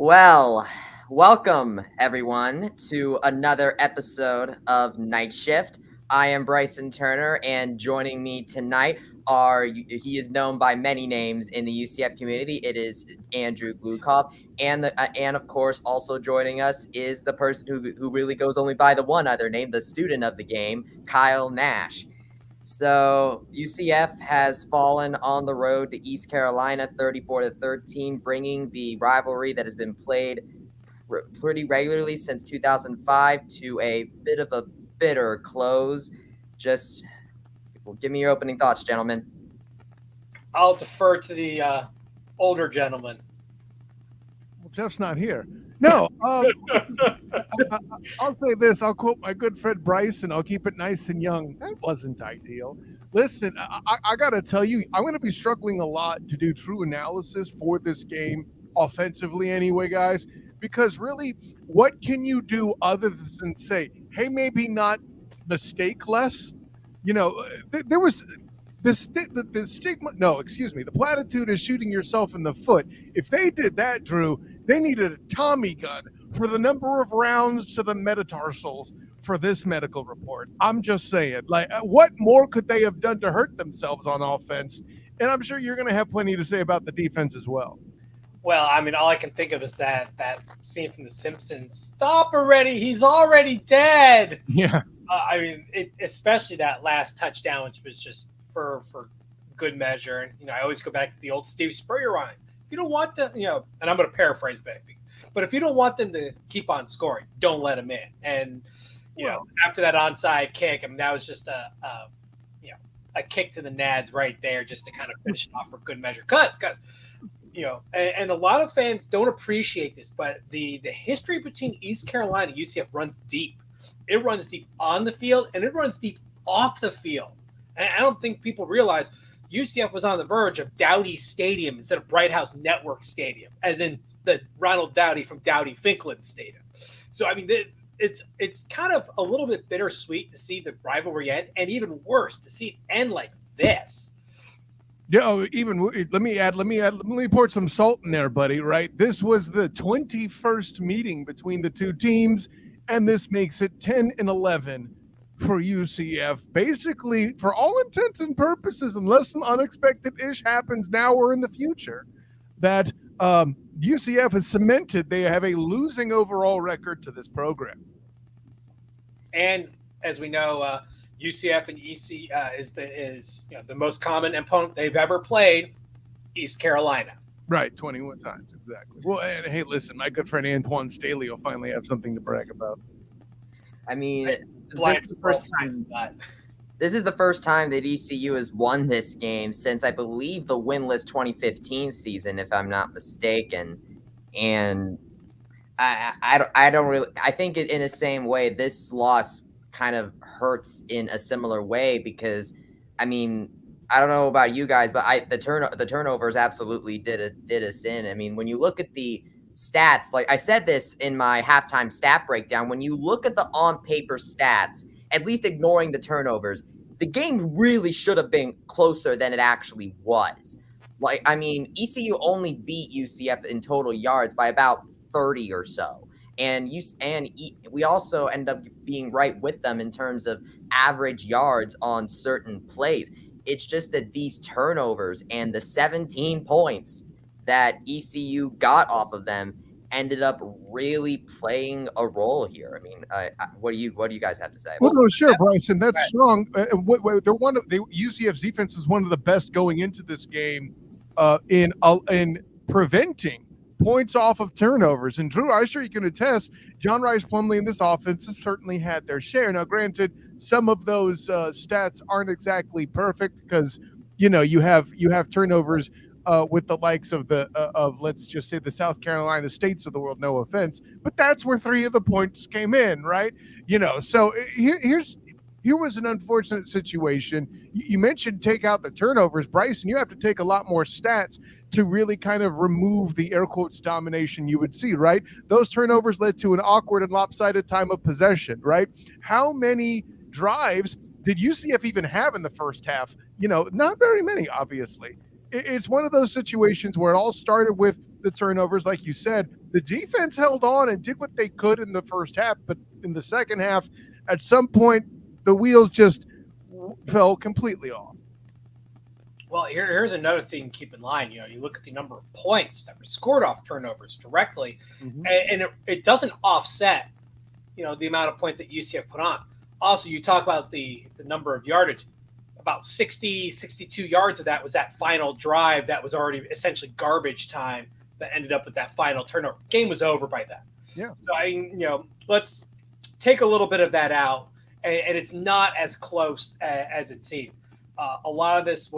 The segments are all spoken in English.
Well, welcome everyone to another episode of Night Shift. I am Bryson Turner, and joining me tonight he is known by many names in the UCF community. It is Andrew Gluchov, and of course also joining us is the person who really goes only by the one other name, the student of the game, Kyle Nash. So UCF has fallen on the road to East Carolina 34-13, bringing the rivalry that has been played pretty regularly since 2005 to a bit of a bitter close. Just give me your opening thoughts, gentlemen. I'll defer to the older gentleman. Well, Jeff's not here. No, I'll say this. I'll quote my good friend Bryson. I'll keep it nice and young. That wasn't ideal. Listen, I got to tell you, I'm going to be struggling a lot to do true analysis for this game offensively anyway, guys, because really, what can you do other than say, hey, maybe not mistake less? There was the stigma. No, excuse me. The platitude is shooting yourself in the foot. If they did that, Drew, they needed a Tommy gun for the number of rounds to the metatarsals for this medical report. I'm just saying, what more could they have done to hurt themselves on offense? And I'm sure you're going to have plenty to say about the defense as well. Well, I mean, all I can think of is that scene from The Simpsons. Stop already! He's already dead. Yeah. I mean, especially that last touchdown, which was just for good measure. And I always go back to the old Steve Spurrier line. If you don't want them, and I'm going to paraphrase baby, but if you don't want them to keep on scoring, don't let them in. And after that onside kick, I mean, that was just a kick to the nads right there, just to kind of finish it off for good measure. Because and a lot of fans don't appreciate this, but the history between East Carolina and UCF runs deep. It runs deep on the field, and it runs deep off the field. And I don't think people realize UCF was on the verge of Dowdy Stadium instead of Bright House Network Stadium, as in the Ronald Dowdy from Dowdy Finklin Stadium. So, I mean, it's kind of a little bit bittersweet to see the rivalry end, and even worse to see it end like this. Yeah, let me pour some salt in there, buddy, right? This was the 21st meeting between the two teams, and this makes it 10-11 for UCF. Basically, for all intents and purposes, unless some unexpected ish happens now or in the future, that UCF has cemented they have a losing overall record to this program. And as we know, UCF and EC is the most common opponent they've ever played, East Carolina. Right, 21 times, exactly. Well, and hey, listen, my good friend Antoine Staley will finally have something to brag about. I mean, this is the first time that ECU has won this game since, I believe, the winless 2015 season, if I'm not mistaken. And I don't really – I think in the same way, this loss kind of hurts in a similar way because, I mean – I don't know about you guys, but the turnovers absolutely did us in. I mean, when you look at the stats, like I said this in my halftime stat breakdown, when you look at the on-paper stats, at least ignoring the turnovers, the game really should have been closer than it actually was. Like, I mean, ECU only beat UCF in total yards by about 30 or so. And we also end up being right with them in terms of average yards on certain plays. It's just that these turnovers and the 17 points that ECU got off of them ended up really playing a role here. I mean, what do you guys have to say? Well, no, sure, Bryson, that's strong. The UCF's defense is one of the best going into this game in preventing points off of turnovers. And Drew, I'm sure you can attest, John Rice Plumlee and this offense has certainly had their share. Now, granted, some of those stats aren't exactly perfect because you have turnovers with the likes of let's just say the South Carolina States of the world. No offense, but that's where 3 of the points came in, right? So here was an unfortunate situation. You mentioned take out the turnovers, Bryson. You have to take a lot more stats to really kind of remove the air quotes domination you would see, right? Those turnovers led to an awkward and lopsided time of possession, right? How many drives did UCF even have in the first half? Not very many, obviously. It's one of those situations where it all started with the turnovers, like you said. The defense held on and did what they could in the first half, but in the second half, at some point, the wheels just fell completely off. Well, here's another thing to keep in mind. You look at the number of points that were scored off turnovers directly, and it doesn't offset, the amount of points that UCF put on. Also, you talk about the number of yardage. About 60, 62 yards of that was that final drive that was already essentially garbage time that ended up with that final turnover. Game was over by then. Yeah. So, let's take a little bit of that out, and it's not as close as it seemed. A lot of this a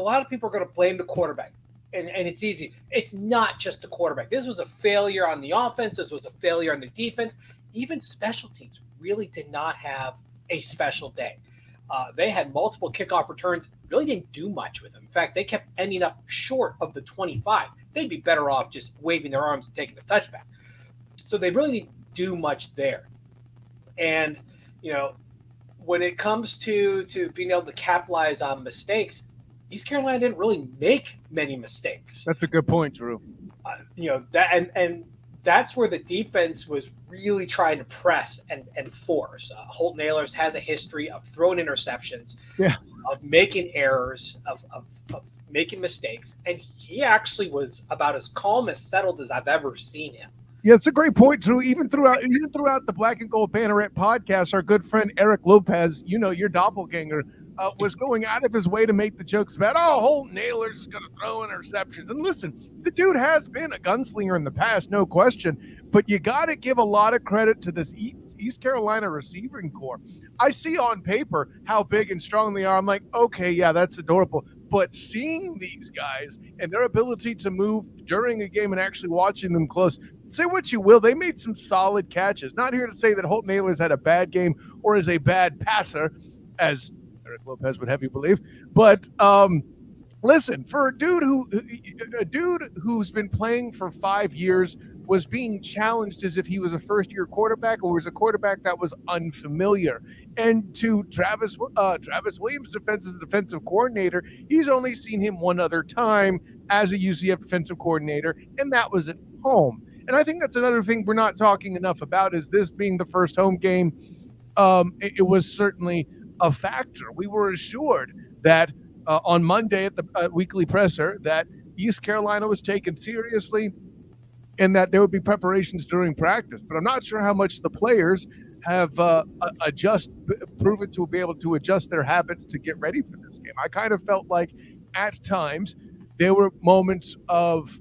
lot of people are going to blame the quarterback, and it's easy. It's not just the quarterback. This was a failure on the offense. This was a failure on the defense. Even special teams really did not have a special day. They had multiple kickoff returns, really didn't do much with them. In fact, they kept ending up short of the 25. They'd be better off just waving their arms and taking the touchback. So they really didn't do much there. And, when it comes to being able to capitalize on mistakes, East Carolina didn't really make many mistakes. That's a good point, Drew. And that's where the defense was really trying to press and force. Holton Ahlers has a history of throwing interceptions, of making errors, of making mistakes, and he actually was about as calm, as settled as I've ever seen him. Yeah, it's a great point, Drew. Even throughout the Black and Gold Banneret podcast, our good friend Eric Lopez, your doppelganger, was going out of his way to make the jokes about, Holton Ahlers is going to throw interceptions. And listen, the dude has been a gunslinger in the past, no question. But you got to give a lot of credit to this East Carolina receiving core. I see on paper how big and strong they are. I'm like, okay, yeah, that's adorable. But seeing these guys and their ability to move during a game and actually watching them close, say what you will, they made some solid catches. Not here to say that Holton Ahlers had a bad game or is a bad passer, as Eric Lopez would have you believe. But listen, for a dude who's been playing for 5 years, was being challenged as if he was a first-year quarterback or was a quarterback that was unfamiliar. And to Travis Williams' defense as a defensive coordinator, he's only seen him one other time as a UCF defensive coordinator, and that was at home. And I think that's another thing we're not talking enough about, is this being the first home game. It was certainly a factor. We were assured that on Monday at the weekly presser that East Carolina was taken seriously and that there would be preparations during practice. But I'm not sure how much the players have proven to be able to adjust their habits to get ready for this game. I kind of felt like at times there were moments of,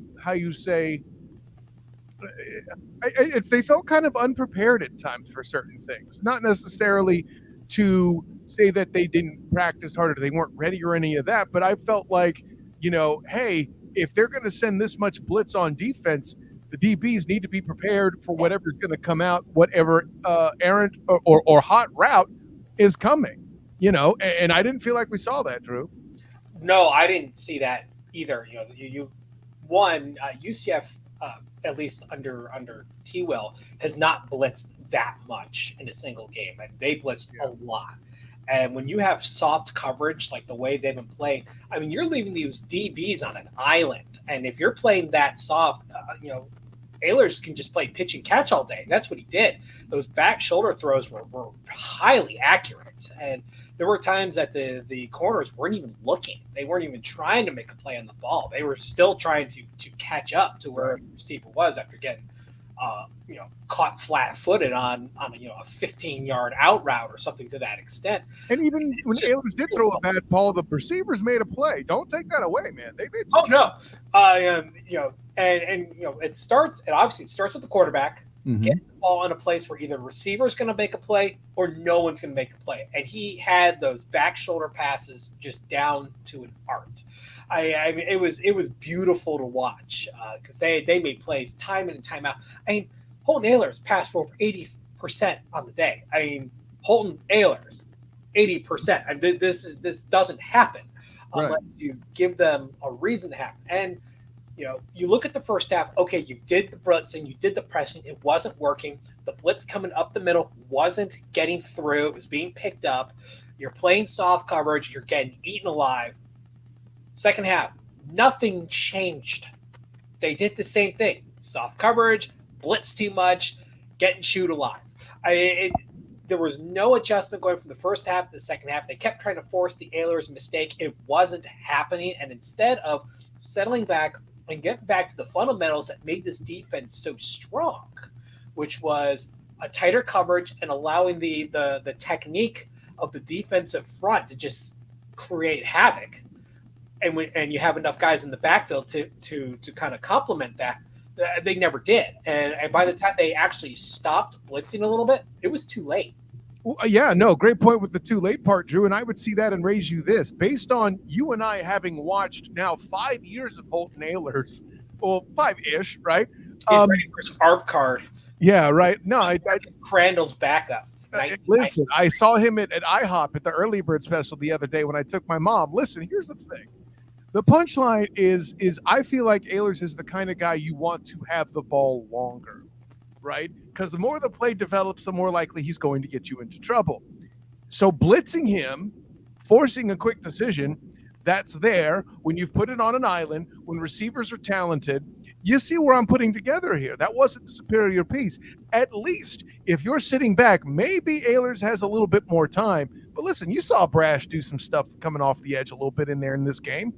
they felt kind of unprepared at times for certain things. Not necessarily to say that they didn't practice harder, they weren't ready or any of that, but I felt like, hey, if they're going to send this much blitz on defense, the DBs need to be prepared for whatever's going to come out, whatever errant or hot route is coming, and I didn't feel like we saw that, Drew. No, I didn't see that either. UCF, at least under T-Will, has not blitzed that much in a single game. And they blitzed a lot. And when you have soft coverage like the way they've been playing, you're leaving these DBs on an island. And if you're playing that soft, Ahlers can just play pitch and catch all day. And that's what he did. Those back shoulder throws were highly accurate. And there were times that the corners weren't even looking. They weren't even trying to make a play on the ball. They were still trying to catch up to where the receiver was after getting caught flat-footed on a 15-yard out route or something to that extent. And even when Ahlers did throw a bad ball, the receivers made a play. Don't take that away, man. They made some it obviously starts with the quarterback. Get the ball in a place where either the receiver is going to make a play or no one's going to make a play. And he had those back shoulder passes just down to an art. It was beautiful to watch because they made plays time in and time out. Holton Ahlers passed for over 80% on the day. Holton Ahlers, 80%. This doesn't happen unless you give them a reason to happen. And you look at the first half. Okay, you did the blitzing, you did the pressing. It wasn't working. The blitz coming up the middle wasn't getting through. It was being picked up. You're playing soft coverage. You're getting eaten alive. Second half, Nothing changed. They did the same thing. Soft coverage, blitz too much, get and shoot alive. There was no adjustment going from the first half to the second half. They kept trying to force the Ailers mistake. It wasn't happening. And instead of settling back and getting back to the fundamentals that made this defense so strong, which was a tighter coverage and allowing the technique of the defensive front to just create havoc, and you have enough guys in the backfield to kind of complement that, they never did. And by the time they actually stopped blitzing a little bit, it was too late. Well, yeah, no, great point with the too late part, Drew. And I would see that and raise you this. Based on you and I having watched now 5 years of Holton Ahlers, well, 5-ish, right? He's ready for his ARP card. Yeah, right. No, Crandall's backup. Listen, I saw him at IHOP at the early bird special the other day when I took my mom. Listen, here's the thing. The punchline is I feel like Ahlers is the kind of guy you want to have the ball longer, right? Because the more the play develops, the more likely he's going to get you into trouble. So blitzing him, forcing a quick decision, that's there when you've put it on an island, when receivers are talented. You see where I'm putting together here. That wasn't the superior piece. At least if you're sitting back, maybe Ahlers has a little bit more time. But listen, you saw Brash do some stuff coming off the edge a little bit in there in this game.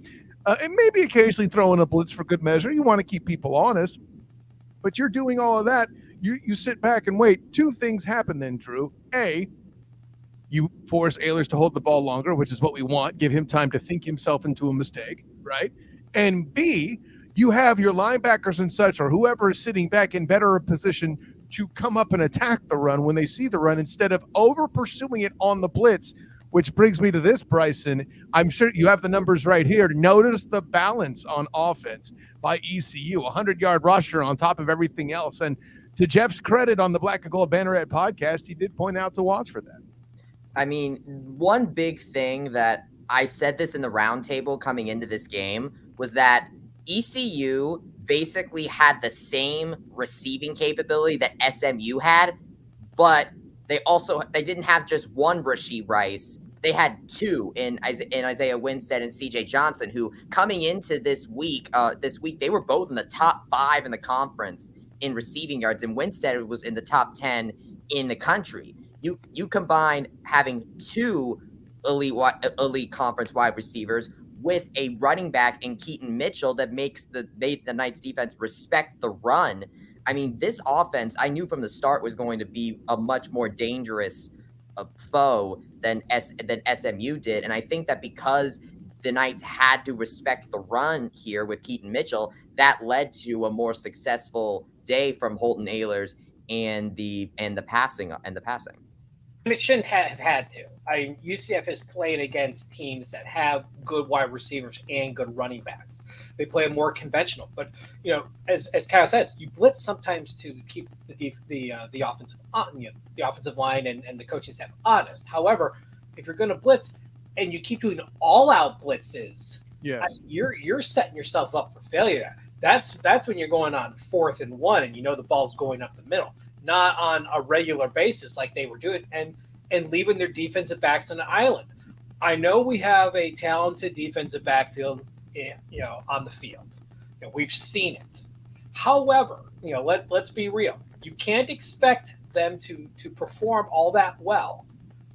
And maybe occasionally throw in a blitz for good measure. You want to keep people honest. But you're doing all of that. You sit back and wait. Two things happen then, Drew. A, you force Ahlers to hold the ball longer, which is what we want. Give him time to think himself into a mistake, right? And B, you have your linebackers and such, or whoever is sitting back in better a position to come up and attack the run when they see the run instead of over pursuing it on the blitz, which brings me to this, Bryson. I'm sure you have the numbers right here. Notice the balance on offense by ECU, 100-yard rusher on top of everything else. And to Jeff's credit on the Black and Gold Banneret podcast, he did point out to watch for that. I mean, one big thing that I said this in the roundtable coming into this game was that ECU basically had the same receiving capability that SMU had, but they didn't have just one Rashee Rice. They had two in Isaiah Winstead and CJ Johnson, who coming into this week, they were both in the top 5 in the conference in receiving yards, and Winstead was in the top 10 in the country. You combine having two elite conference wide receivers with a running back in Keaton Mitchell that makes the Knights defense respect the run. I mean, this offense, I knew from the start was going to be a much more dangerous foe than SMU did. And I think that because the Knights had to respect the run here with Keaton Mitchell, that led to a more successful day from Holton Ahlers and the passing. And it shouldn't have had to. UCF has played against teams that have good wide receivers and good running backs. They play more conventional, but as Kyle says, you blitz sometimes to keep the offensive line and the coaching staff honest. However, if you're going to blitz and you keep doing all-out blitzes, you're setting yourself up for failure. That's when you're going on 4th and 1, and the ball's going up the middle. Not on a regular basis like they were doing, and leaving their defensive backs on the island. I know we have a talented defensive backfield, on the field. We've seen it. However, let's be real. You can't expect them to perform all that well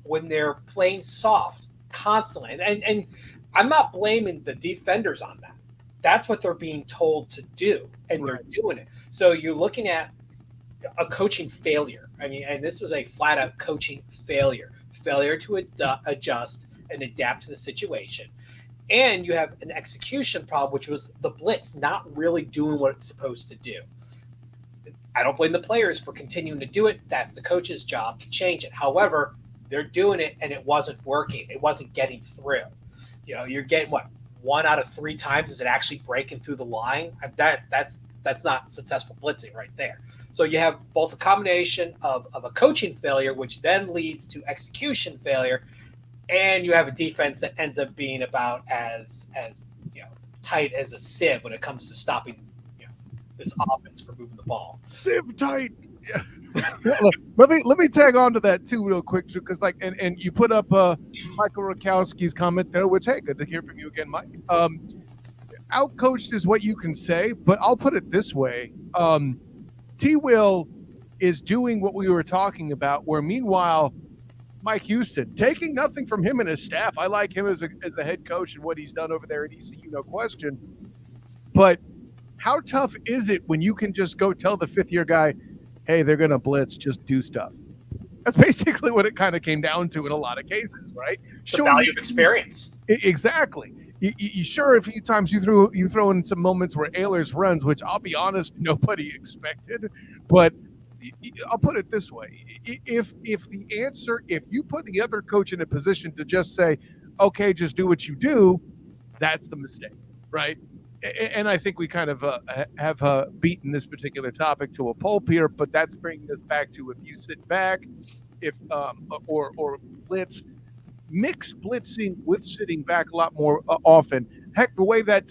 when they're playing soft constantly. And I'm not blaming the defenders on that. That's what they're being told to do, and they're doing it. So you're looking at a coaching failure. I mean, and this was a flat-out coaching failure to adjust and adapt to the situation. And you have an execution problem, which was the blitz not really doing what it's supposed to do. I don't blame the players for continuing to do it. That's the coach's job to change it. However, they're doing it, and it wasn't working. It wasn't getting through. You're getting, 1 out of 3 times is it actually breaking through the line? That's not successful blitzing right there. So you have both a combination of a coaching failure, which then leads to execution failure, and you have a defense that ends up being about as tight as a sieve when it comes to stopping this offense for moving the ball. Sieve tight. Yeah. let me tag on to that too real quick, because and you put up Michael Rakowski's comment there, which, hey, good to hear from you again, Mike. outcoached is what you can say, but I'll put it this way. T. Will is doing what we were talking about, where meanwhile, Mike Houston, taking nothing from him and his staff. I like him as a head coach and what he's done over there at ECU, no question. But how tough is it when you can just go tell the fifth-year guy, hey, they're going to blitz, just do stuff? That's basically what it kind of came down to in a lot of cases, right? The value of experience. Exactly. You sure a few times you throw in some moments where Ehlers runs, which I'll be honest, nobody expected. But I'll put it this way: if you put the other coach in a position to just say, "Okay, just do what you do," that's the mistake, right? And I think we kind of have beaten this particular topic to a pulp here, but that's bringing us back to if you sit back, or blitz. Mix blitzing with sitting back a lot more often. Heck, the way that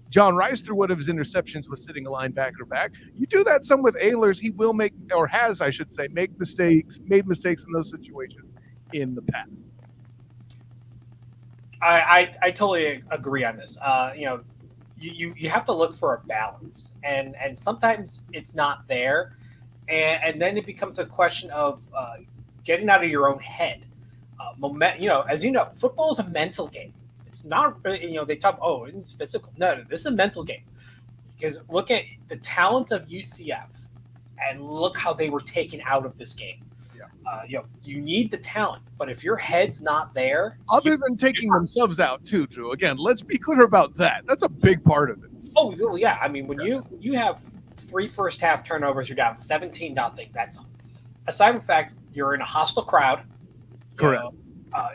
John Rice threw one of his interceptions was sitting a linebacker back. You do that some with Ehlers, he will make, or has, I should say, made mistakes in those situations in the past. I totally agree on this. You have to look for a balance, and sometimes it's not there, and then it becomes a question of getting out of your own head. As you know, football is a mental game. It's not, they talk, it's physical. No, this is a mental game. Because look at the talent of UCF and look how they were taken out of this game. Yeah. You need the talent, but if your head's not there. Other than taking themselves out too, Drew. Again, let's be clear about that. That's a big part of it. Oh, yeah. I mean, when you have 3 first half turnovers, you're down 17-0. That's, aside from the fact you're in a hostile crowd. Correct.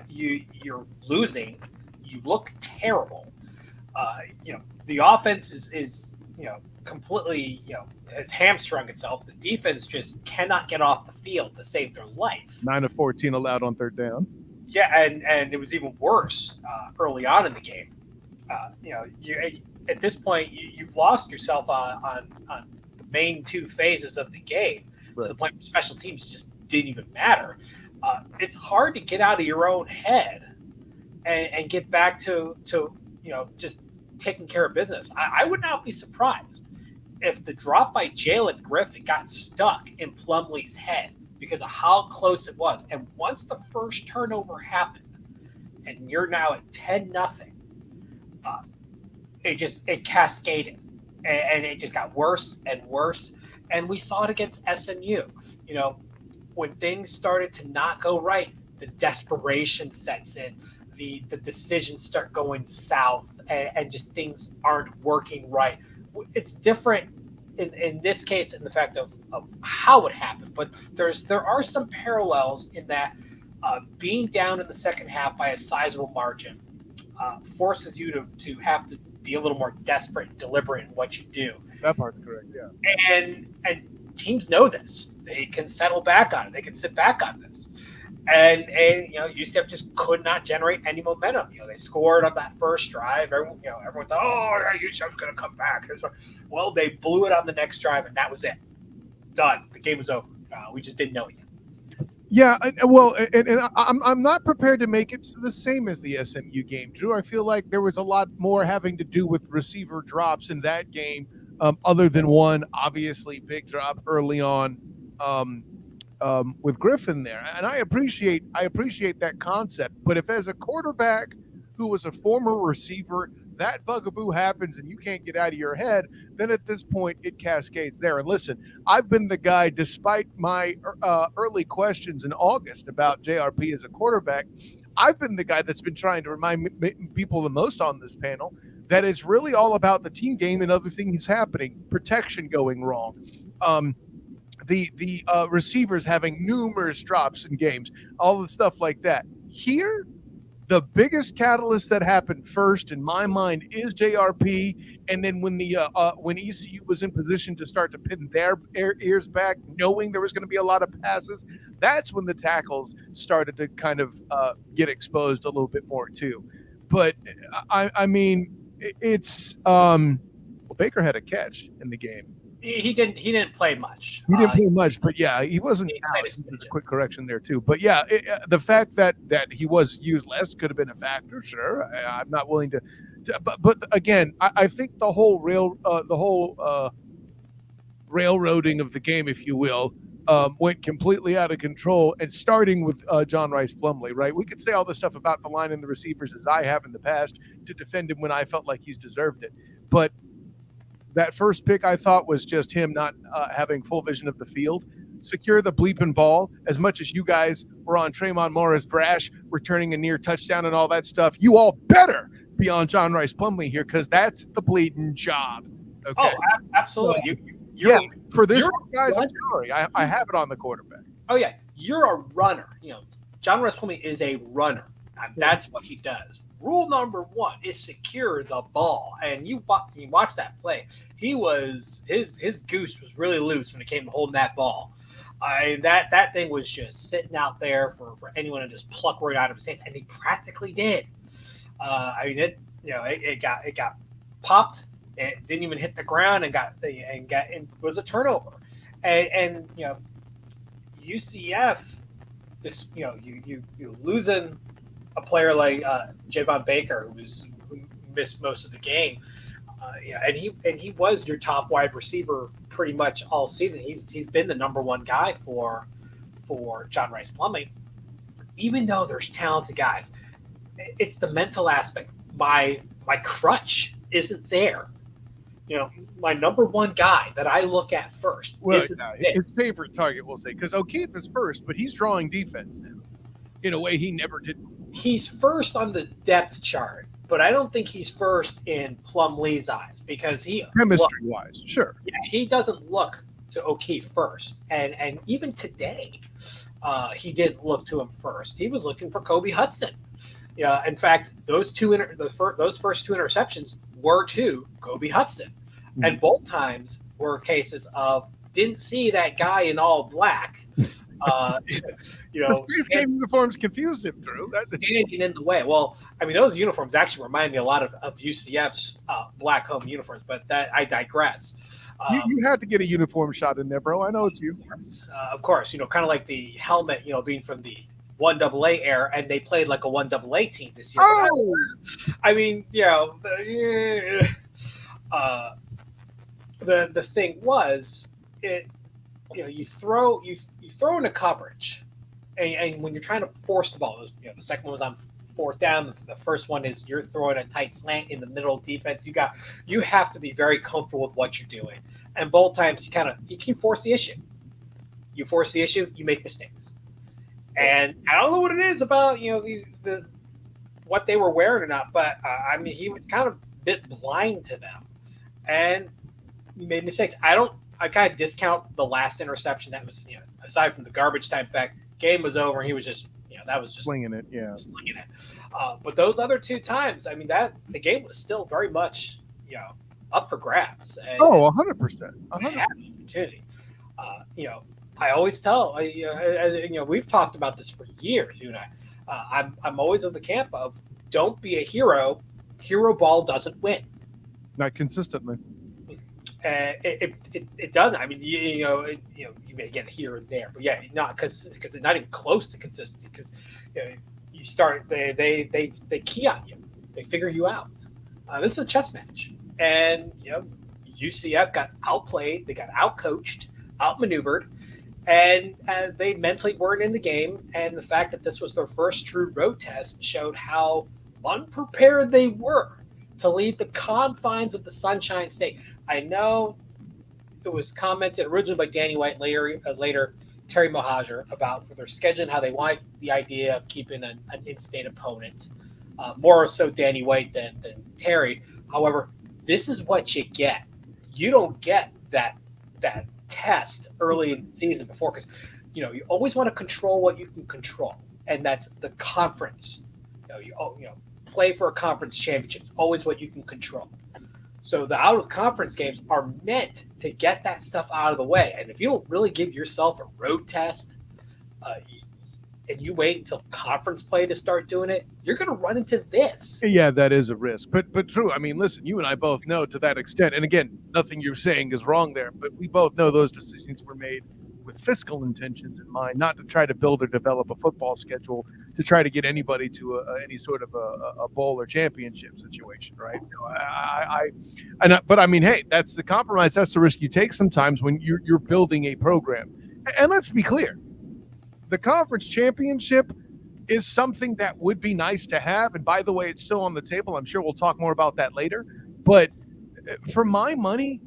You're losing. You look terrible. The offense is completely has hamstrung itself. The defense just cannot get off the field to save their life. 9 of 14 allowed on third down. Yeah, and it was even worse early on in the game. At this point you've lost yourself on the main 2 phases of the game, right, to the point where special teams just didn't even matter. It's hard to get out of your own head and get back to just taking care of business. I would not be surprised if the drop by Jalen Griffin got stuck in Plumlee's head because of how close it was. And once the first turnover happened and you're now at 10-0, it cascaded and it just got worse and worse. And we saw it against SMU. When things started to not go right, the desperation sets in, the decisions start going south, and just things aren't working right. It's different in this case in the fact of how it happened, but there are some parallels in that being down in the second half by a sizable margin forces you to have to be a little more desperate and deliberate in what you do. That part's correct, yeah. And teams know this. They can settle back on it. They can sit back on this. And UCF just could not generate any momentum. They scored on that first drive. Everyone thought, UCF's going to come back. Well, they blew it on the next drive, and that was it. Done. The game was over. We just didn't know it yet. Yeah, well, and I'm not prepared to make it the same as the SMU game, Drew. I feel like there was a lot more having to do with receiver drops in that game, other than one obviously big drop early on with Griffin there. And I appreciate that concept. But if as a quarterback who was a former receiver, that bugaboo happens and you can't get out of your head, then at this point it cascades there. And listen, I've been the guy, despite my early questions in August about JRP as a quarterback, I've been the guy that's been trying to remind people the most on this panel that it's really all about the team game and other things happening, protection going wrong, the receivers having numerous drops in games, all the stuff like that. Here, the biggest catalyst that happened first, in my mind, is JRP. And then when ECU was in position to start to pin their ears back, knowing there was going to be a lot of passes, that's when the tackles started to kind of get exposed a little bit more too. But I mean, it's Baker had a catch in the game. He didn't play much. He didn't play much, but yeah, he wasn't out. Just a quick correction there too. But yeah, the fact that he was used less could have been a factor. Sure, I'm not willing But again, I think the whole railroading of the game, if you will, went completely out of control. And starting with John Rice Plumlee, right? We could say all the stuff about the line and the receivers as I have in the past to defend him when I felt like he's deserved it. But that first pick, I thought, was just him not having full vision of the field. Secure the bleeping ball. As much as you guys were on Tremont Morris brash, returning a near touchdown and all that stuff, you all better be on John Rice Plumlee here, because that's the bleeding job. Okay. Oh, absolutely. For this one, guys, I'm sorry. I have it on the quarterback. Oh, yeah. You're a runner. John Rice Plumlee is a runner. That's what he does. Rule number one is secure the ball. And you watch that play. His goose was really loose when it came to holding that ball. That thing was just sitting out there for anyone to just pluck right out of his hands, and he practically did. It got popped. It didn't even hit the ground and was a turnover. And UCF, this you losing a player like Javon Baker who missed most of the game. And he was your top wide receiver pretty much all season. He's been the number one guy for John Rice Plumlee. Even though there's talented guys, it's the mental aspect. My crutch isn't there. My number one guy that I look at first. Well, his favorite target, we'll say, because O'Keefe is first, but he's drawing defense now in a way he never did. He's first on the depth chart, but I don't think he's first in Plumlee's eyes, because chemistry-wise, sure. Yeah, he doesn't look to O'Keefe first, and even today, he didn't look to him first. He was looking for Kobe Hudson. In fact, those first two interceptions were to Kobe Hudson, and both times were cases of didn't see that guy in all black. The space game uniforms confused him, Drew. That's standing in the way. Well, those uniforms actually remind me a lot of UCF's black home uniforms, but that I digress. You had to get a uniform shot in there, bro. I know it's you. Of course, kind of like the helmet, being from the 1AA era, and they played like a 1AA team this year. Oh! The thing was, you throw into coverage, and when you're trying to force the ball, the second one was on fourth down. The first one is you're throwing a tight slant in the middle of defense. You have to be very comfortable with what you're doing, and both times you can force the issue. You force the issue, you make mistakes. And I don't know what it is about what they were wearing or not, but he was kind of a bit blind to them, and he made mistakes. I kind of discount the last interception. That was aside from the garbage time back, game was over, and he was just that was just slinging it, But those other two times, that the game was still very much up for grabs. And 100%. Opportunity. I always tell we've talked about this for years, you and I. I'm always of the camp of don't be a hero. Hero ball doesn't win. Not consistently. It doesn't. You may get here and there, but not because it's not even close to consistency. Because you start they key on you, they figure you out. This is a chess match, and UCF got outplayed, they got outcoached, outmaneuvered. And they mentally weren't in the game. And the fact that this was their first true road test showed how unprepared they were to leave the confines of the Sunshine State. I know it was commented originally by Danny White, later Terry Mohajer, about their schedule and how they want the idea of keeping an in-state opponent. More so Danny White than Terry. However, this is what you get. You don't get that test early in the season before, because you always want to control what you can control, and that's the conference. You play for a conference championship. It's always what you can control. So the out of conference games are meant to get that stuff out of the way, and if you don't really give yourself a road test, and you wait until conference play to start doing it, you're going to run into this. Yeah, that is a risk. But true. Listen, you and I both know to that extent. And again, nothing you're saying is wrong there. But we both know those decisions were made with fiscal intentions in mind, not to try to build or develop a football schedule to try to get anybody to any sort of a bowl or championship situation, right? But I mean, hey, that's the compromise. That's the risk you take sometimes when you're building a program. And let's be clear, the conference championship is something that would be nice to have. And by the way, it's still on the table. I'm sure we'll talk more about that later. But for my money,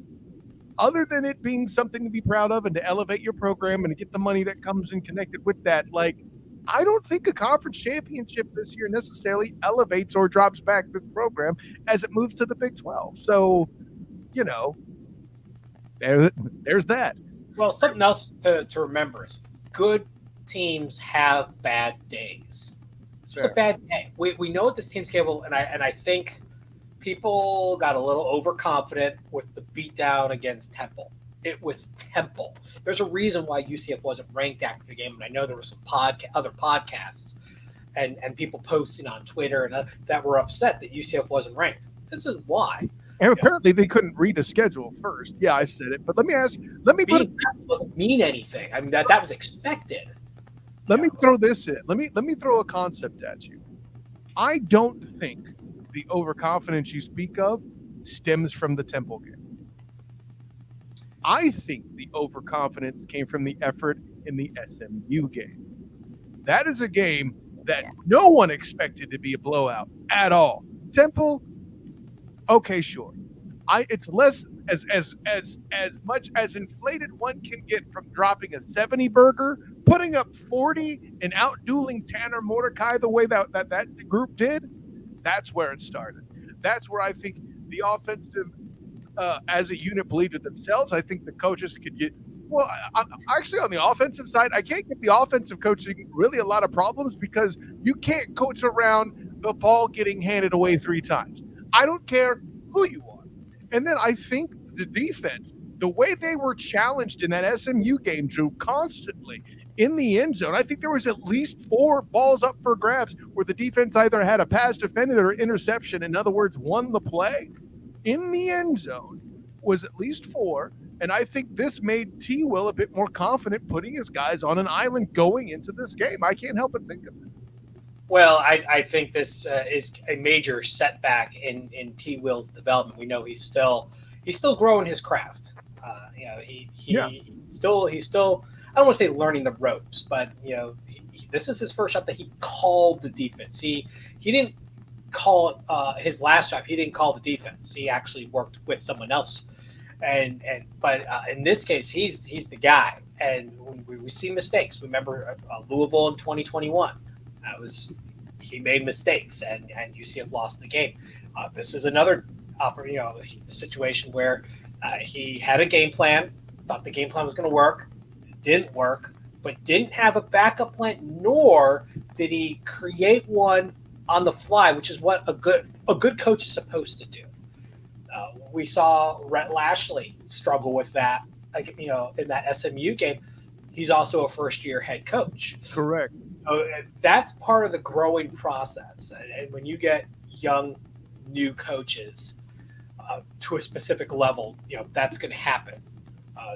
other than it being something to be proud of and to elevate your program and to get the money that comes in connected with that, like, I don't think a conference championship this year necessarily elevates or drops back this program as it moves to the Big 12. So, there's that. Well, something else to remember is good teams have bad days. It's a bad day. We know what this team's capable, and I think people got a little overconfident with the beatdown against Temple. It was Temple. There's a reason why UCF wasn't ranked after the game, and I know there were some other podcasts and people posting on Twitter and that were upset that UCF wasn't ranked. This is why. And apparently they couldn't read a schedule first. Yeah, I said it. But that doesn't mean anything. I mean, that was expected. Let me throw this in. Let me throw a concept at you. I don't think the overconfidence you speak of stems from the Temple game. I think the overconfidence came from the effort in the SMU game. That is a game that no one expected to be a blowout at all. Temple, okay, sure. It's less as much as inflated one can get from dropping a 70 burger, putting up 40 and outdueling Tanner Mordecai the way that group did. That's where it started. That's where I think the offensive, as a unit, believed in themselves. I think the coaches could get. Well, actually, on the offensive side, I can't give the offensive coaching really a lot of problems because you can't coach around the ball getting handed away 3 times. I don't care who you are. And then I think the defense, the way they were challenged in that SMU game, Drew, constantly in the end zone. I think there was at least 4 balls up for grabs where the defense either had a pass defended or interception. In other words, won the play. In the end zone was at least 4. And I think this made T. Will a bit more confident putting his guys on an island going into this game. I can't help but think of it. Well, I think this is a major setback in T. Will's development. We know he's still growing his craft. He's still I don't want to say learning the ropes, but this is his first shot that he called the defense. He didn't call it his last job. He didn't call the defense. He actually worked with someone else. But in this case, he's the guy. And we see mistakes. Remember Louisville in 2021. He made mistakes, and UCF lost the game. This is another situation where he had a game plan, thought the game plan was going to work, didn't work, but didn't have a backup plan, nor did he create one on the fly, which is what a good coach is supposed to do. We saw Rhett Lashley struggle with that, in that SMU game. He's also a first-year head coach. Correct. So that's part of the growing process. And when you get young, new coaches to a specific level, that's going to happen.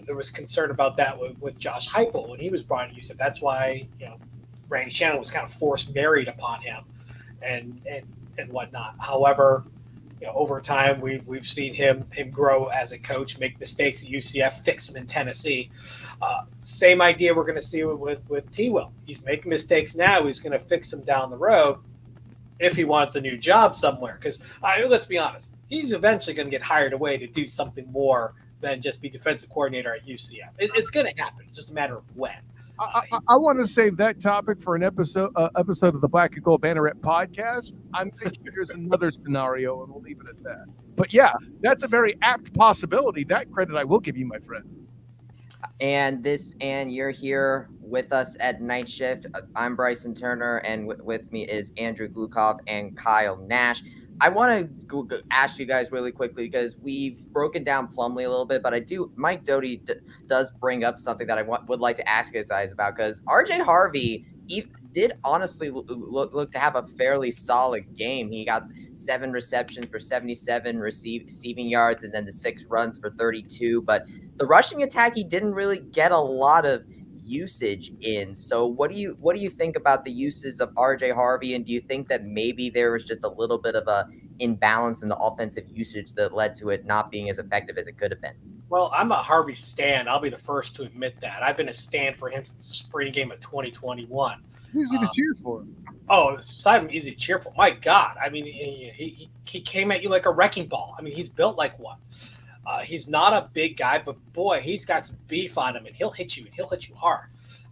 There was concern about that with Josh Heupel when he was brought in UCF. That's why Randy Shannon was kind of forced married upon him, and whatnot. However, over time we've seen him grow as a coach, make mistakes at UCF, fix them in Tennessee. Same idea we're going to see with T. Will. He's making mistakes now. He's going to fix them down the road if he wants a new job somewhere. Because let's be honest, he's eventually going to get hired away to do something more than just be defensive coordinator at UCF. It's going to happen. It's just a matter of when. I want to save that topic for an episode of the Black and Gold Banneret podcast. I'm thinking there's another scenario, and we'll leave it at that. But yeah, that's a very apt possibility. That credit I will give you, my friend. And you're here with us at Night Shift. I'm Bryson Turner, and with me is Andrew Gluchov and Kyle Nash. I want to ask you guys really quickly because we've broken down Plumlee a little bit, but Mike Doty does bring up something that I would like to ask you guys about, because RJ Harvey did honestly look to have a fairly solid game. He got 7 receptions for 77 receiving yards and then the 6 runs for 32. But the rushing attack, he didn't really get a lot of usage in. So what do you think about the usage of RJ Harvey, and do you think that maybe there was just a little bit of a imbalance in the offensive usage that led to it not being as effective as it could have been? Well, I'm a Harvey stan. I'll be the first to admit that. I've been a stan for him since the spring game of 2021. It's easy to cheer for him. Oh, it's not even easy to cheer for. My God. I mean, he came at you like a wrecking ball. I mean, he's built like one. He's not a big guy, but boy, he's got some beef on him, and he'll hit you, and he'll hit you hard.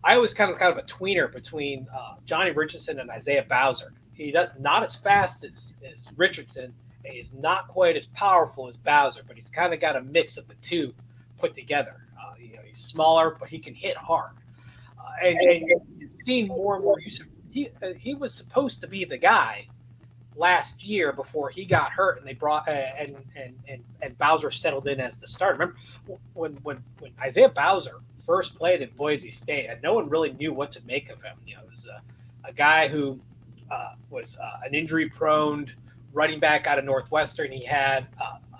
I was kind of a tweener between Johnny Richardson and Isaiah Bowser. He does not as fast as Richardson, and he's not quite as powerful as Bowser, but he's kind of got a mix of the two put together. He's smaller, but he can hit hard. And you've seen more and more use of. He was supposed to be the guy last year before he got hurt, and they brought and Bowser settled in as the starter. Remember when Isaiah Bowser first played at Boise State, and no one really knew what to make of him. It was a guy who was an injury-prone running back out of Northwestern. He had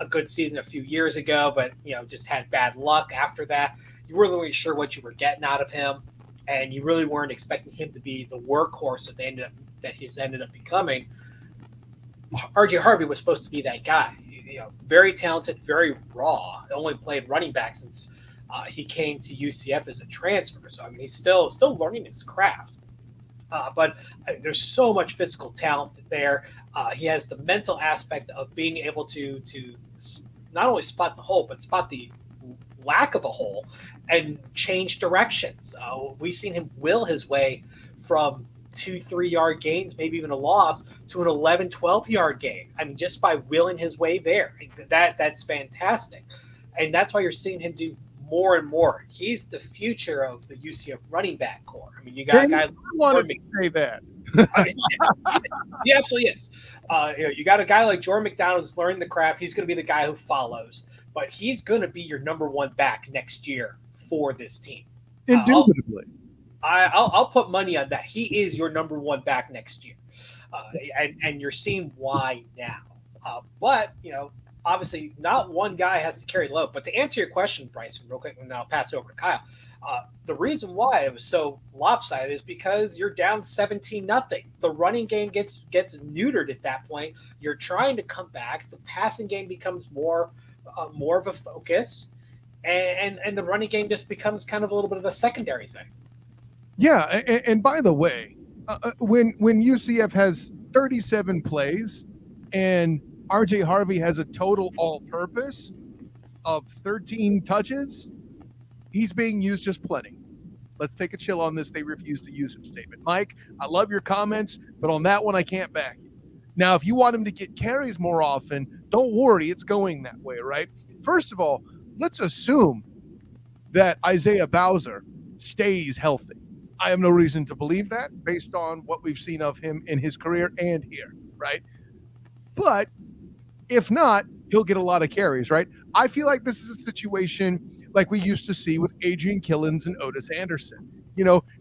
a good season a few years ago, but just had bad luck after that. You weren't really sure what you were getting out of him, and you really weren't expecting him to be the workhorse that he's ended up becoming. RJ Harvey was supposed to be that guy. Very talented, very raw. Only played running back since he came to UCF as a transfer. So I mean, he's still learning his craft. But there's so much physical talent there. He has the mental aspect of being able to not only spot the hole, but spot the lack of a hole and change directions. We've seen him will his way from 2-3 yard gains, maybe even a loss, to an 11-12 yard gain. I mean, just by willing his way there. That's fantastic. And that's why you're seeing him do more and more. He's the future of the UCF running back core. I mean, you got guys. I wanted to say that. He absolutely is. You got a guy like Jordan McDonald who's learning the craft. He's going to be the guy who follows, but he's going to be your number one back next year for this team. Indubitably. I'll put money on that. He is your number one back next year, and you're seeing why now. But obviously, not one guy has to carry the load. But to answer your question, Bryson, real quick, and then I'll pass it over to Kyle. The reason why it was so lopsided is because you're down 17-0. The running game gets neutered at that point. You're trying to come back. The passing game becomes more of a focus, and the running game just becomes kind of a little bit of a secondary thing. Yeah, and by the way, when UCF has 37 plays and RJ Harvey has a total all-purpose of 13 touches, he's being used just plenty. Let's take a chill on this. They refuse to use him statement. Mike, I love your comments, but on that one, I can't back you. Now, if you want him to get carries more often, don't worry, it's going that way, right? First of all, let's assume that Isaiah Bowser stays healthy. I have no reason to believe that based on what we've seen of him in his career and here, right? But if not, he'll get a lot of carries, right? I feel like this is a situation like we used to see with Adrian Killins and Otis Anderson.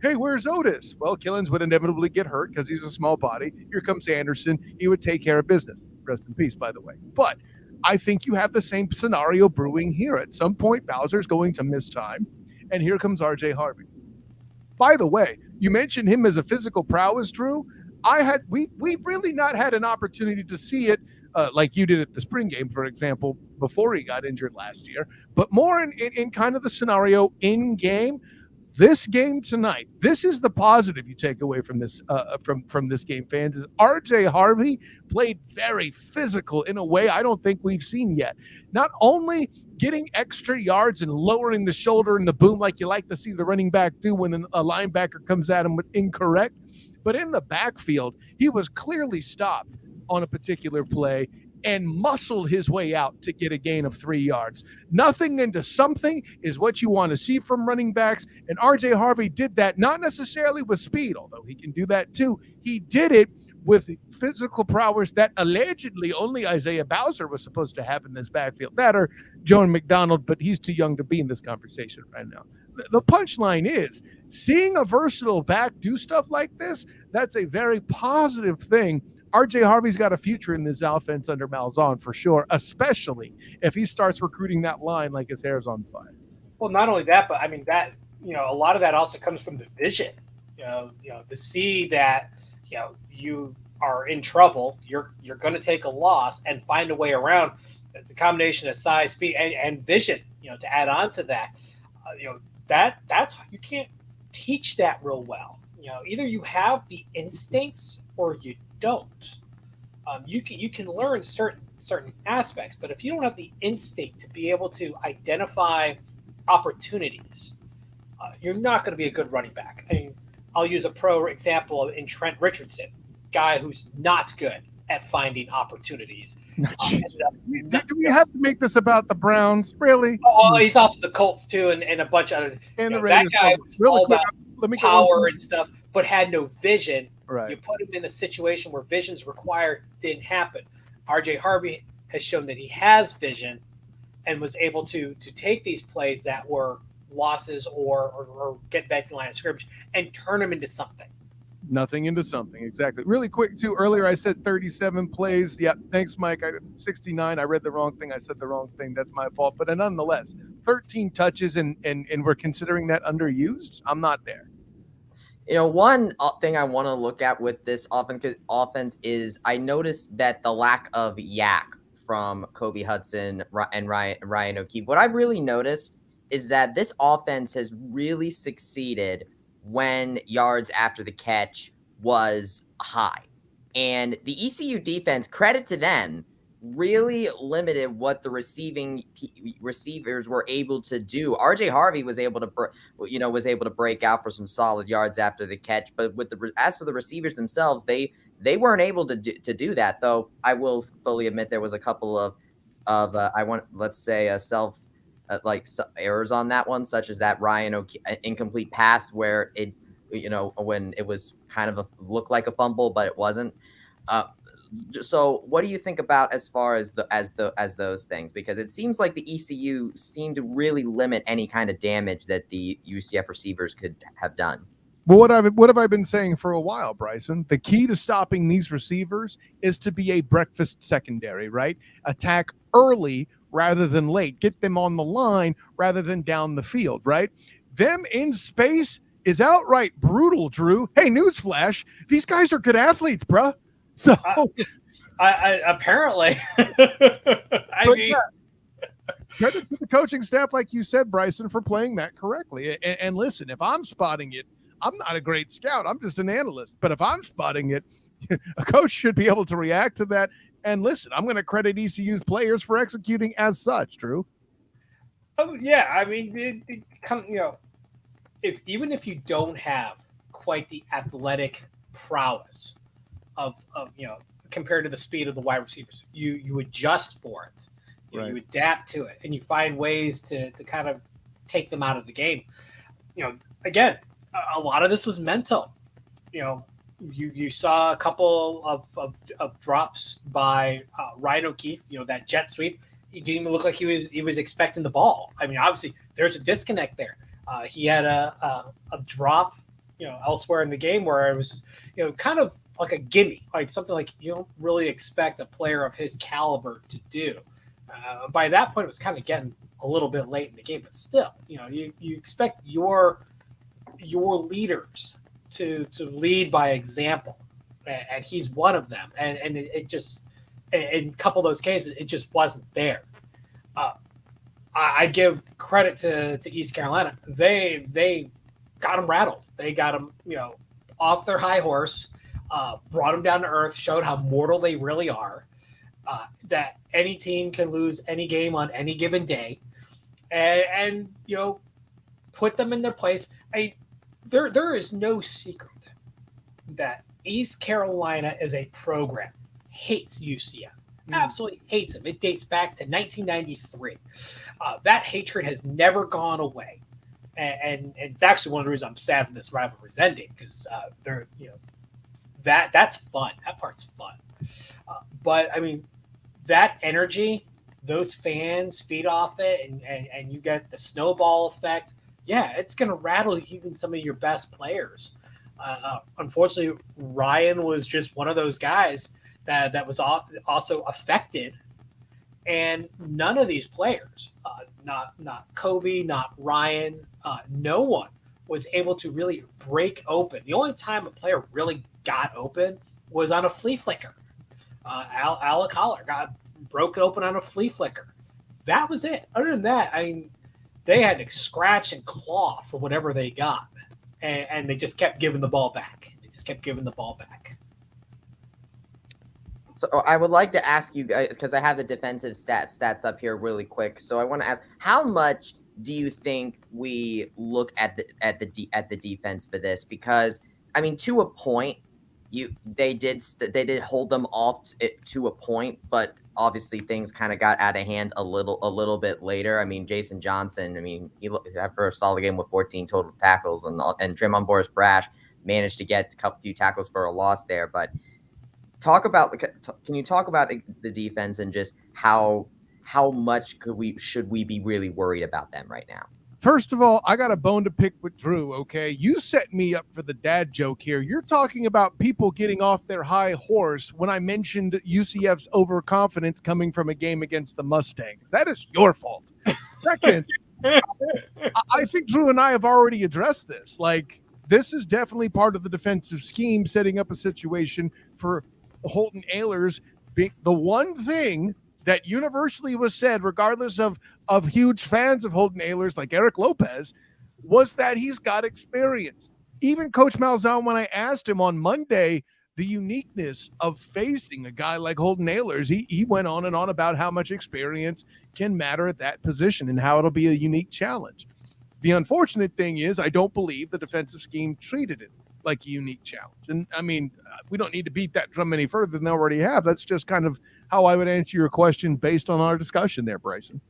Hey, where's Otis? Well, Killins would inevitably get hurt because he's a small body. Here comes Anderson. He would take care of business. Rest in peace, by the way. But I think you have the same scenario brewing here. At some point, Bowser's going to miss time, and here comes RJ Harvey. By the way, you mentioned him as a physical prowess, Drew. We've really not had an opportunity to see it like you did at the spring game, for example, before he got injured last year, but more in kind of the scenario in game. This game tonight, this is the positive you take away from this from this game, fans, is RJ Harvey played very physical in a way I don't think we've seen yet. Not only getting extra yards and lowering the shoulder and the boom like you like to see the running back do when a linebacker comes at him with incorrect, but in the backfield, he was clearly stopped on a particular play and muscled his way out to get a gain of 3 yards. Nothing into something is what you want to see from running backs, and RJ Harvey did that, not necessarily with speed, although he can do that too. He did it with physical prowess that allegedly only Isaiah Bowser was supposed to have in this backfield. That or Jordan McDonald, but he's too young to be in this conversation right now. The punchline is, seeing a versatile back do stuff like this, that's a very positive thing. RJ Harvey's got a future in this offense under Malzahn for sure, especially if he starts recruiting that line like his hair's on fire. Well, not only that, but I mean that a lot of that also comes from the vision. To see that you are in trouble, you're going to take a loss and find a way around. It's a combination of size, speed, and vision. To add on to that, that's you can't teach that real well. Either you have the instincts or you don't. You can learn certain aspects, but if you don't have the instinct to be able to identify opportunities, you're not going to be a good running back. I mean, I'll use a pro example in Trent Richardson, guy who's not good at finding opportunities. Do we have to make this about the Browns? Really? Oh, he's also the Colts too, and a bunch of other. And the that guy was really all quick, about power and stuff, but had no vision. Right. You put him in a situation where vision's required, didn't happen. RJ Harvey has shown that he has vision and was able to take these plays that were losses or get back to the line of scrimmage and turn them into something. Nothing into something, exactly. Really quick, too, earlier I said 37 plays. Yeah, thanks, Mike. 69. I read the wrong thing. I said the wrong thing. That's my fault. But nonetheless, 13 touches, and we're considering that underused? I'm not there. One thing I want to look at with this offense is I noticed that the lack of yak from Kobe Hudson and Ryan O'Keefe. What I've really noticed is that this offense has really succeeded when yards after the catch was high. And the ECU defense, credit to them, really limited what the receivers were able to do. RJ Harvey was able to break out for some solid yards after the catch, but as for the receivers themselves, they weren't able to do that. Though I will fully admit there was a couple of errors on that one, such as that Ryan O'Keefe incomplete pass where it when it was kind of looked like a fumble, but it wasn't. So what do you think about as far as those things? Because it seems like the ECU seemed to really limit any kind of damage that the UCF receivers could have done. Well, what have I been saying for a while, Bryson? The key to stopping these receivers is to be a breakfast secondary, right? Attack early rather than late. Get them on the line rather than down the field, right? Them in space is outright brutal, Drew. Hey, newsflash, these guys are good athletes, bruh. So, I apparently, credit to the coaching staff, like you said, Bryson, for playing that correctly. And listen, if I'm spotting it, I'm not a great scout. I'm just an analyst. But if I'm spotting it, a coach should be able to react to that. And listen, I'm going to credit ECU's players for executing as such, Drew. Oh yeah, I mean, even if you don't have quite the athletic prowess of compared to the speed of the wide receivers, you adjust for it. You adapt to it, and you find ways to kind of take them out of the game. Again, a lot of this was mental. You saw a couple of drops by Ryan O'Keefe. That jet sweep. He didn't even look like he was expecting the ball. I mean, obviously there's a disconnect there. He had a drop, elsewhere in the game where it was, kind of like a gimme, like something like you don't really expect a player of his caliber to do. By that point, it was kind of getting a little bit late in the game, but still, you expect your leaders to lead by example, and he's one of them. And it just, in a couple of those cases, it just wasn't there. I give credit to East Carolina. They got him rattled. They got him, off their high horse, brought them down to earth, showed how mortal they really are, that any team can lose any game on any given day, and put them in their place. There is no secret that East Carolina as a program hates UCF. Absolutely hates them. It dates back to 1993. That hatred has never gone away, and it's actually one of the reasons I'm sad when this rivalry's ending, because that's fun. That part's fun. But I mean, that energy, those fans feed off it, and you get the snowball effect. Yeah, it's going to rattle even some of your best players. Unfortunately, Ryan was just one of those guys that was also affected, and none of these players, not Kobe, not Ryan. No one was able to really break open. The only time a player really got open was on a flea flicker. Alec Holler got broken open on a flea flicker. That was it. Other than that, I mean, they had to scratch and claw for whatever they got, and they just kept giving the ball back. So I would like to ask you guys, because I have the defensive stats up here really quick. So I want to ask, how much do you think we look at the defense for this? Because I mean, to a point, they did hold them off to a point, but obviously things kind of got out of hand a little bit later. I mean, Jason Johnson, I mean, he after a solid game with 14 total tackles, and Tremon Boris Brash managed to get a few tackles for a loss there, but. Can you talk about the defense and just how much should we be really worried about them right now? First of all, I got a bone to pick with Drew, okay? You set me up for the dad joke here. You're talking about people getting off their high horse when I mentioned UCF's overconfidence coming from a game against the Mustangs. That is your fault. Second, I think Drew and I have already addressed this. Like, this is definitely part of the defensive scheme, setting up a situation for Holton Ahlers. The one thing that universally was said, regardless of huge fans of Holton Ahlers like Eric Lopez, was that he's got experience. Even Coach Malzahn, when I asked him on Monday the uniqueness of facing a guy like Holton Ahlers, he went on and on about how much experience can matter at that position and how it'll be a unique challenge. The unfortunate thing is I don't believe the defensive scheme treated it like a unique challenge. And I mean, we don't need to beat that drum any further than they already have. That's just kind of how I would answer your question based on our discussion there, Bryson.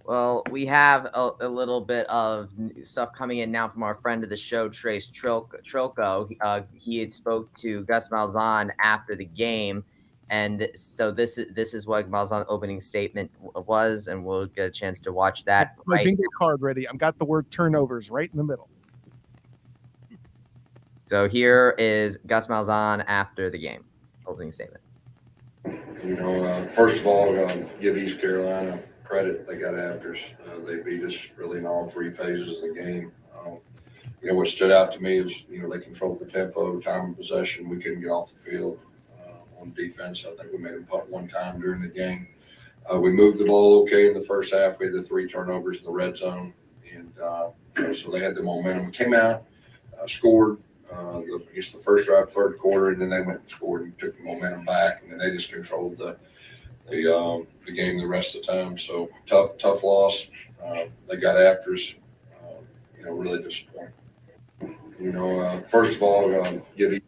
Well, we have a little bit of stuff coming in now from our friend of the show, Trace Trilko. He had spoke to Gus Malzahn after the game, and so this is what Malzahn's opening statement was, and we'll get a chance to watch that. That's my bingo card ready. I've got the word turnovers right in the middle. So here is Gus Malzahn after the game, opening statement. First of all, give East Carolina credit. They got after us. They beat us really in all three phases of the game. What stood out to me is, they controlled the tempo, time of possession. We couldn't get off the field. On defense, I think we made them punt one time during the game. We moved the ball okay in the first half. We had the 3 turnovers in the red zone. And so they had the momentum. We came out, scored. The first drive, third quarter, and then they went and scored and took the momentum back, and then they just controlled the game the rest of the time. So tough loss. They got after us. Really disappointing. First of all, give.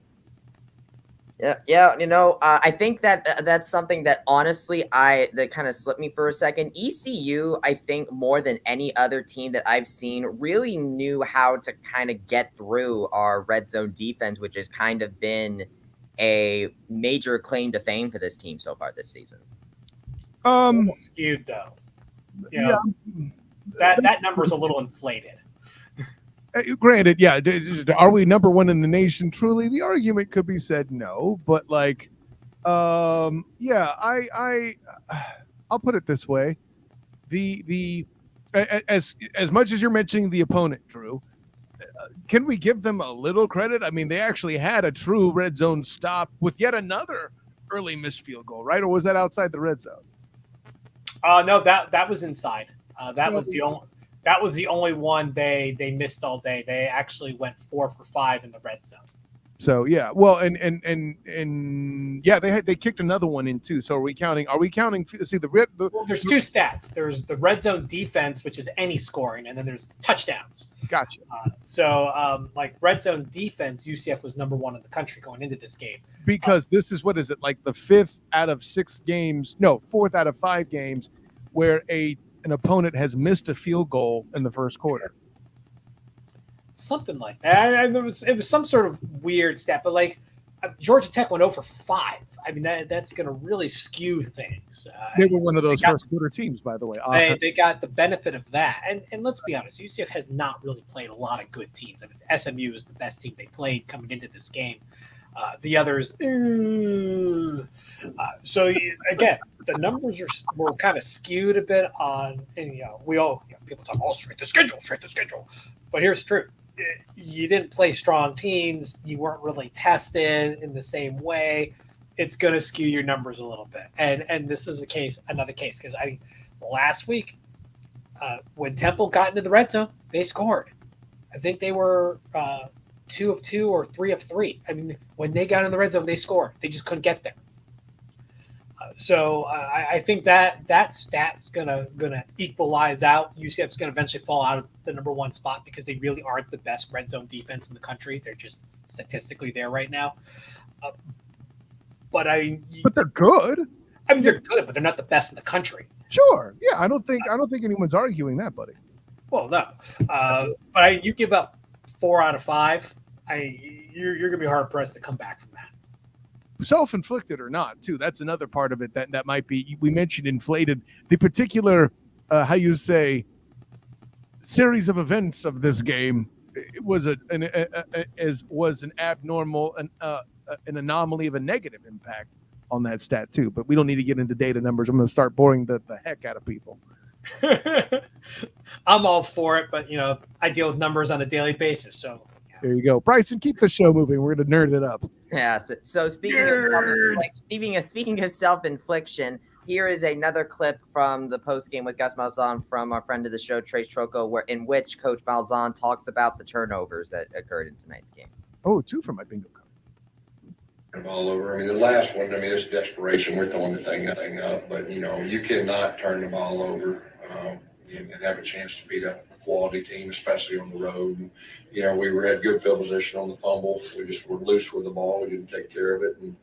Yeah. I think that's something that honestly that kind of slipped me for a second. ECU, I think more than any other team that I've seen, really knew how to kind of get through our red zone defense, which has kind of been a major claim to fame for this team so far this season. Skewed though. That number is a little inflated. Granted, yeah. Are we number one in the nation? Truly, the argument could be said no, but I'll put it this way: as much as you're mentioning the opponent, Drew, can we give them a little credit? I mean, they actually had a true red zone stop with yet another early missed field goal, right? Or was that outside the red zone? No, that was inside. That was the only one they missed all day. They actually went 4 for 5 in the red zone. So yeah, well, and yeah, they kicked another one in too. So are we counting? See well, there's 2 stats. There's the red zone defense, which is any scoring, and then there's touchdowns. Gotcha. Like red zone defense, UCF was number 1 in the country going into this game. Because this is, what is it, like the 4th out of 5 games where an opponent has missed a field goal in the first quarter. Something like that. And it was some sort of weird stat, but Georgia Tech went 0 for 5. I mean, that's going to really skew things. They were one of those first quarter teams, by the way. They got the benefit of that. And let's be honest, UCF has not really played a lot of good teams. I mean, SMU is the best team they played coming into this game. The others, again, the numbers were kind of skewed a bit on, and people talk, straight to schedule. But here's the truth: you didn't play strong teams. You weren't really tested in the same way. It's going to skew your numbers a little bit, and this is another case, because last week when Temple got into the red zone, they scored. I think they were 2 of 2 or 3 of 3. I mean, when they got in the red zone, they scored. They just couldn't get there. So I think that stat's gonna equalize out. UCF's gonna eventually fall out of the number 1 spot because they really aren't the best red zone defense in the country. They're just statistically there right now. But they're good. I mean, they're good, but they're not the best in the country. Sure. Yeah, I don't think anyone's arguing that, buddy. Well, no. But you give up 4 out of 5. You're gonna be hard pressed to come back from that. Self-inflicted or not, too. That's another part of it that might be. We mentioned inflated. The particular, series of events of this game. It was an abnormal, an anomaly of a negative impact on that stat too. But we don't need to get into data numbers. I'm going to start boring the heck out of people. I'm all for it, but I deal with numbers on a daily basis, so. There you go. Bryson, keep the show moving. We're going to nerd it up. Yeah. So speaking of self-infliction, here is another clip from the post-game with Gus Malzahn from our friend of the show, Trace Trocco, in which Coach Malzahn talks about the turnovers that occurred in tonight's game. Oh, 2 from my bingo card. All over. I mean, the last one, it's desperation. We're throwing the thing up, but, you cannot turn the ball over and have a chance to beat a quality team, especially on the road. And, we had good field position on the fumble. We just were loose with the ball. We didn't take care of it. And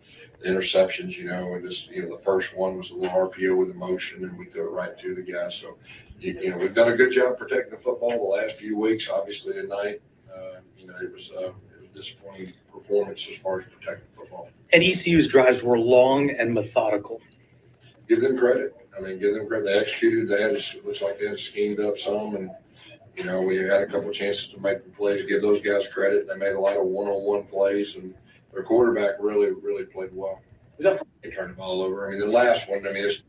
the interceptions, the first one was a little RPO with emotion, and we threw it right to the guy. So, we've done a good job protecting the football the last few weeks. Obviously tonight, it was disappointing performance as far as protecting football. And ECU's drives were long and methodical. Give them credit. Give them credit. They executed. Looks like they had schemed up some, and we had a couple chances to make the plays. Give those guys credit. They made a lot of one-on-one plays, and their quarterback really, really played well. They turned the ball over. The last one. It's.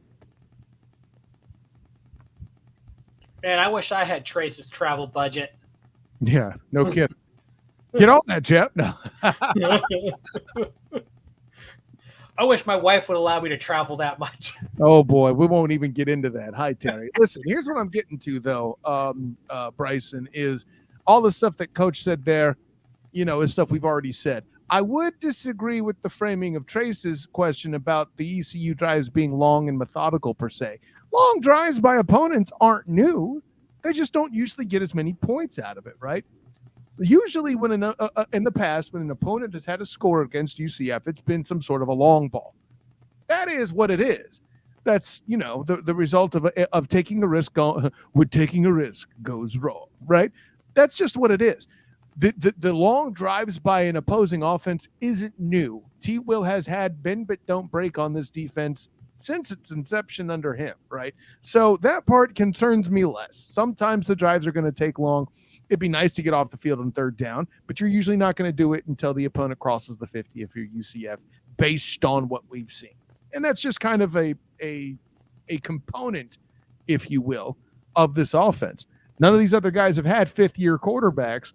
Man, I wish I had Trace's travel budget. Yeah, no kidding. Get on that, Jeff. No. I wish my wife would allow me to travel that much. Oh, boy. We won't even get into that. Hi, Terry. Listen, here's what I'm getting to, though, Bryson, is all the stuff that Coach said there, is stuff we've already said. I would disagree with the framing of Trace's question about the ECU drives being long and methodical, per se. Long drives by opponents aren't new. They just don't usually get as many points out of it, right? Usually when in the past, when an opponent has had a score against UCF, it's been some sort of a long ball. That is what it is. That's, the result of taking a risk. When taking a risk goes wrong, right? That's just what it is. The long drives by an opposing offense isn't new. T. Will has had bend but don't break on this defense since its inception under him, right? So that part concerns me less. Sometimes the drives are going to take long. It'd be nice to get off the field on 3rd down, but you're usually not going to do it until the opponent crosses the 50 if you're UCF, based on what we've seen. And that's just kind of a component, if you will, of this offense. None of these other guys have had 5th-year quarterbacks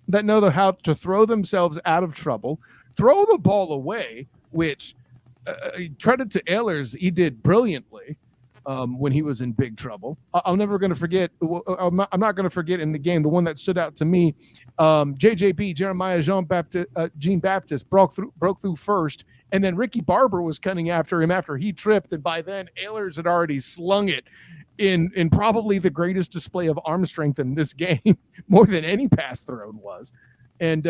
that know how to throw themselves out of trouble, throw the ball away, which credit to Ehlers, he did brilliantly when he was in big trouble. I'm never going to forget. I'm not going to forget in the game, the one that stood out to me, JJB, Jeremiah Jean Baptist broke through first, and then Ricky Barber was coming after him after he tripped, and by then Ehlers had already slung it in probably the greatest display of arm strength in this game, more than any pass thrown was. And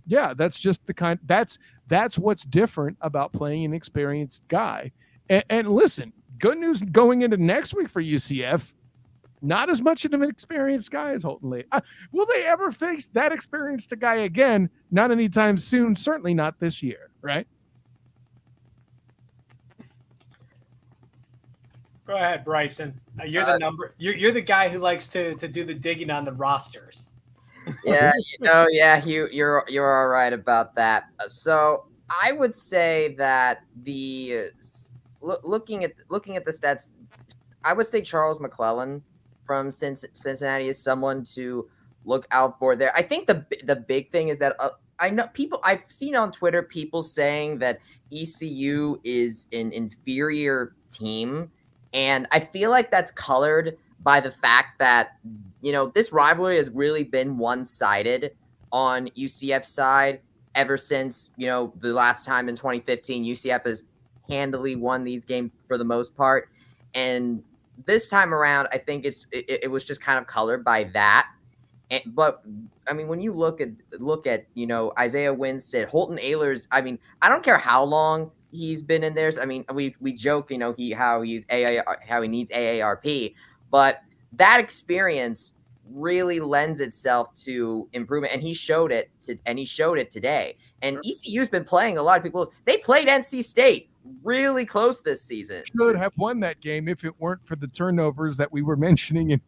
that's just that's what's different about playing an experienced guy. And listen, good news going into next week for UCF, not as much of an experienced guy as Holton Lee. Will they ever face that experienced guy again? Not anytime soon, certainly not this year, right? Go ahead, Bryson. You're the guy who likes to do the digging on the rosters. Yeah, you're all right about that. So I would say that looking at the stats, I would say Charles McClellan from Cincinnati is someone to look out for there. I think the big thing is that I know I've seen on Twitter people saying that ECU is an inferior team, and I feel like that's colored by the fact that this rivalry has really been one-sided on UCF's side ever since the last time in 2015 UCF has handily won these games for the most part, and this time around I think it was just kind of colored by that. But I mean, when you look at Isaiah Winstead, Holton Ahlers, I mean, I don't care how long he's been in there. I mean, we joke, how he needs AARP, but that experience really lends itself to improvement, and he showed it today. And ECU's been playing a lot of people. They played NC State really close this season. Could have won that game if it weren't for the turnovers that we were mentioning in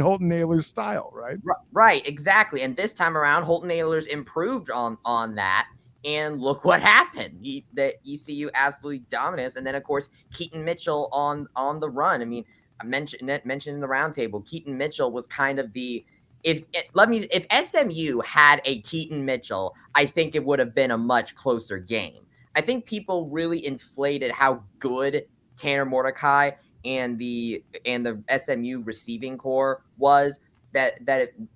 Holton Ahlers' style, right? Right, exactly. And this time around, Holton Ahlers improved on that. And look what happened. The ECU absolutely dominant. And then, of course, Keaton Mitchell on the run. I mean, I mentioned in the roundtable, Keaton Mitchell was kind of if SMU had a Keaton Mitchell, I think it would have been a much closer game. I think people really inflated how good Tanner Mordecai and the SMU receiving core was, that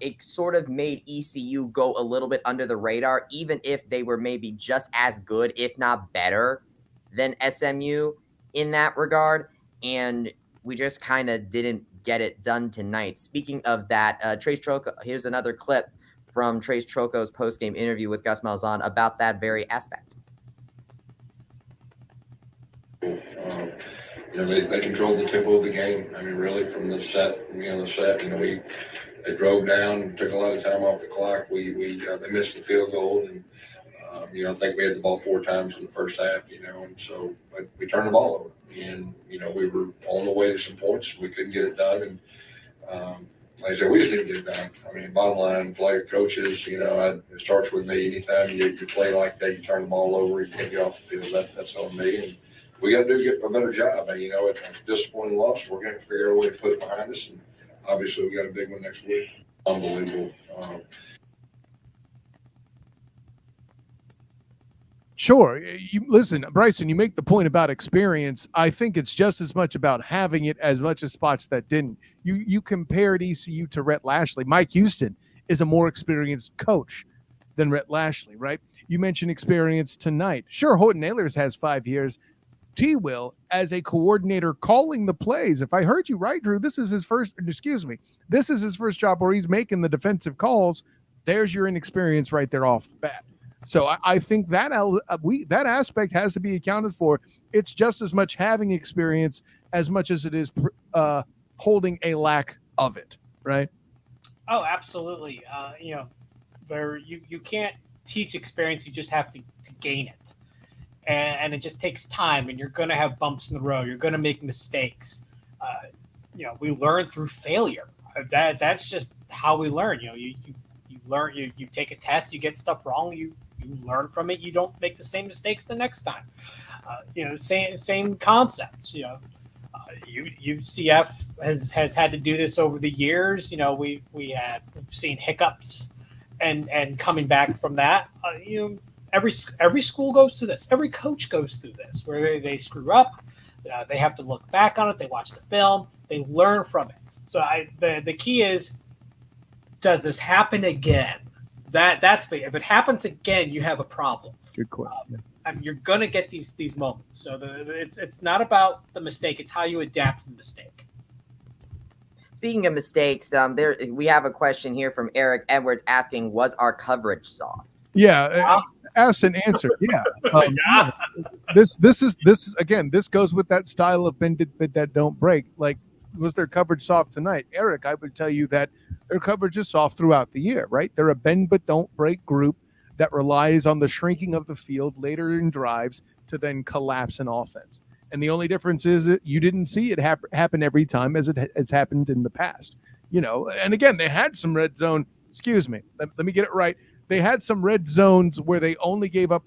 it sort of made ECU go a little bit under the radar, even if they were maybe just as good, if not better, than SMU in that regard. And we just kind of didn't get it done tonight. Speaking of that, Trace Trocco, here's another clip from Trace Trocco's post-game interview with Gus Malzahn about that very aspect. They controlled the tempo of the game. I mean, really from the set, they drove down, took a lot of time off the clock. They missed the field goal, and I think we had the ball 4 times in the first half, and so we turned the ball over, and we were on the way to some points. We couldn't get it done, and like I said, we just didn't get it done. I mean, bottom line, player, coaches, it starts with me. Anytime you play like that, you turn the ball over, you can't get off the field. That's on me. And we got to get a better job. And, it's a disappointing loss. We're going to figure out a way to put it behind us. And obviously, we got a big one next week. Unbelievable. Sure. Listen, Bryson, you make the point about experience. I think it's just as much about having it as much as spots that didn't. You compared ECU to Rhett Lashley. Mike Houston is a more experienced coach than Rhett Lashley, right? You mentioned experience tonight. Sure, Holton Ahlers has 5 years. T-Will, as a coordinator calling the plays. If I heard you right, Drew, this is his first job where he's making the defensive calls. There's your inexperience right there off the bat. So I think that that aspect has to be accounted for. It's just as much having experience as much as it is holding a lack of it, right? Oh, absolutely. You can't teach experience. You just have to gain it. And it just takes time, and you're going to have bumps in the road. You're going to make mistakes. We learn through failure. That's just how we learn. You learn. You take a test. You get stuff wrong. You learn from it. You don't make the same mistakes the next time. Same concepts. UCF has had to do this over the years. We've seen hiccups, and coming back from that. Every school goes through this. Every coach goes through this, where they screw up. They have to look back on it. They watch the film. They learn from it. So the key is, does this happen again? That's big. If it happens again, you have a problem. Good question. You're gonna get these moments. So it's not about the mistake. It's how you adapt to the mistake. Speaking of mistakes, we have a question here from Eric Edwards asking, "Was our coverage soft?" Yeah, ask and answer. Yeah. This is again. This goes with that style of bend it, but that don't break. Like, was their coverage soft tonight, Eric? I would tell you that their coverage is soft throughout the year. Right? They're a bend but don't break group that relies on the shrinking of the field later in drives to then collapse an offense. And the only difference is that you didn't see it happen every time as it has happened in the past. And again, they had some red zone Excuse me. Let me get it right. They had some red zones where they only gave up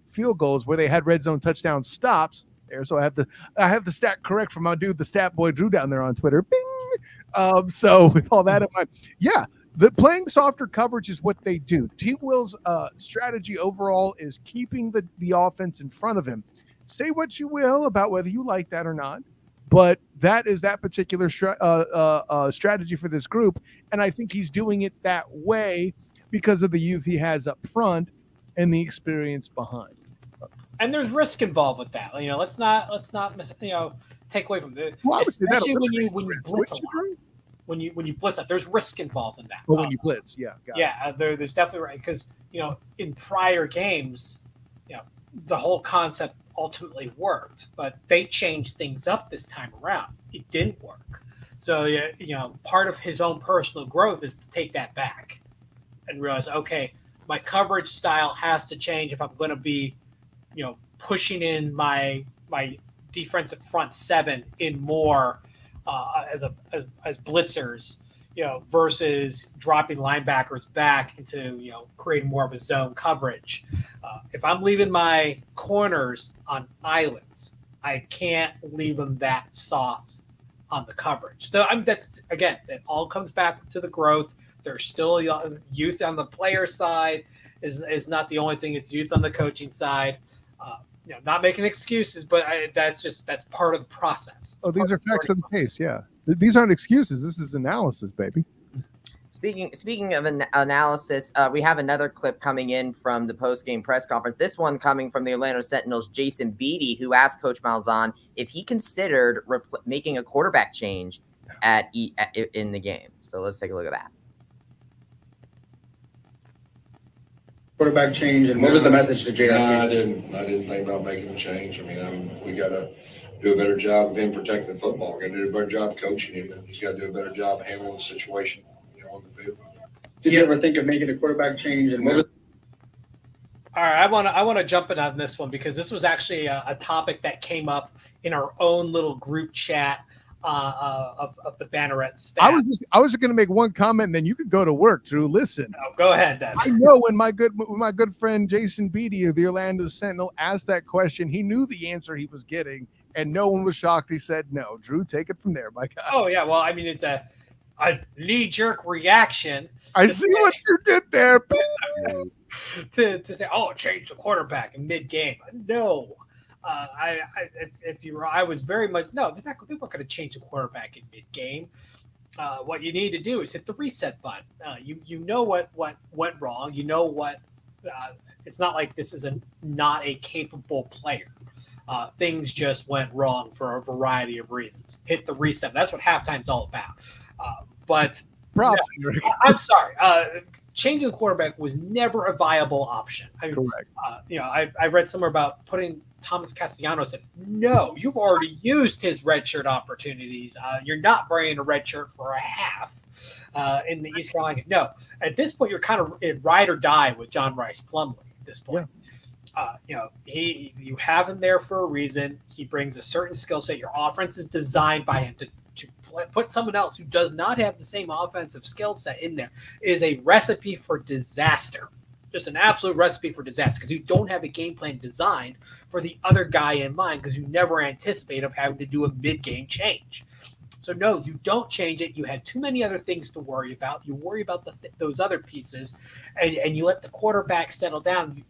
field goals, where they had red zone touchdown stops there. So I have the stat correct from my dude, the stat boy Drew down there on Twitter. Bing. So with all that in mind, yeah, the playing softer coverage is what they do. T. Will's strategy overall is keeping the offense in front of him. Say what you will about whether you like that or not, but that is that particular strategy for this group, and I think he's doing it that way because of the youth he has up front and the experience behind. And there's risk involved with that. Let's not take away from it. Well, especially when you blitz a lot. When you blitz up, there's risk involved in that. Well, when you blitz, there's definitely right because in prior games, the whole concept ultimately worked, but they changed things up this time around. It didn't work. So part of his own personal growth is to take that back and realize, okay, my coverage style has to change if I'm going to be, pushing in my defensive front seven in more as blitzers, versus dropping linebackers back into, creating more of a zone coverage. If I'm leaving my corners on islands, I can't leave them that soft on the coverage. So that's again, it all comes back to the growth. There's still youth on the player side is not the only thing. It's youth on the coaching side. Not making excuses, but that's part of the process. These are facts of the case. Yeah, these aren't excuses. This is analysis, baby. Speaking of analysis, we have another clip coming in from the post-game press conference. This one coming from the Atlanta Sentinels' Jason Beatty, who asked Coach Malzahn if he considered making a quarterback change in the game. So let's take a look at that. Quarterback change, and what was the message to JR? I didn't think about making a change. I mean, we got to do a better job of him protecting the football. We're going to do a better job coaching him, and he's got to do a better job handling the situation, on the field. Did you ever think of making a quarterback change? And all right, I want to jump in on this one because this was actually a topic that came up in our own little group chat of the Banneret staff. I was going to make one comment, and then you could go to work, Drew. Listen. Go ahead, then. I know when my good friend Jason Beatty of the Orlando Sentinel asked that question, he knew the answer he was getting, and no one was shocked. He said, "No, Drew, take it from there, my God." Oh yeah, well, I mean, it's a knee-jerk reaction. I see what you did there. to say, change the quarterback in mid-game. No. I was very much they weren't going to change the quarterback in mid-game. What you need to do is hit the reset button. You know what went wrong. You know what. It's not like this is not a capable player. Things just went wrong for a variety of reasons. Hit the reset. That's what halftime's all about. But props. I'm sorry. Changing the quarterback was never a viable option. Correct. I read somewhere about putting Thomas Castellanos in. No, you've already used his redshirt opportunities. You're not wearing a red shirt for a half in the East Carolina. No, at this point, you're kind of ride or die with John Rice Plumlee at this point. Yeah. You have him there for a reason. He brings a certain skill set. Your offense is designed by him to put someone else who does not have the same offensive skill set in there is a recipe for disaster. Just an absolute recipe for disaster because you don't have a game plan designed for the other guy in mind because you never anticipate of having to do a mid-game change. So no, you don't change it. You had too many other things to worry about. You worry about those other pieces, and you let the quarterback settle down.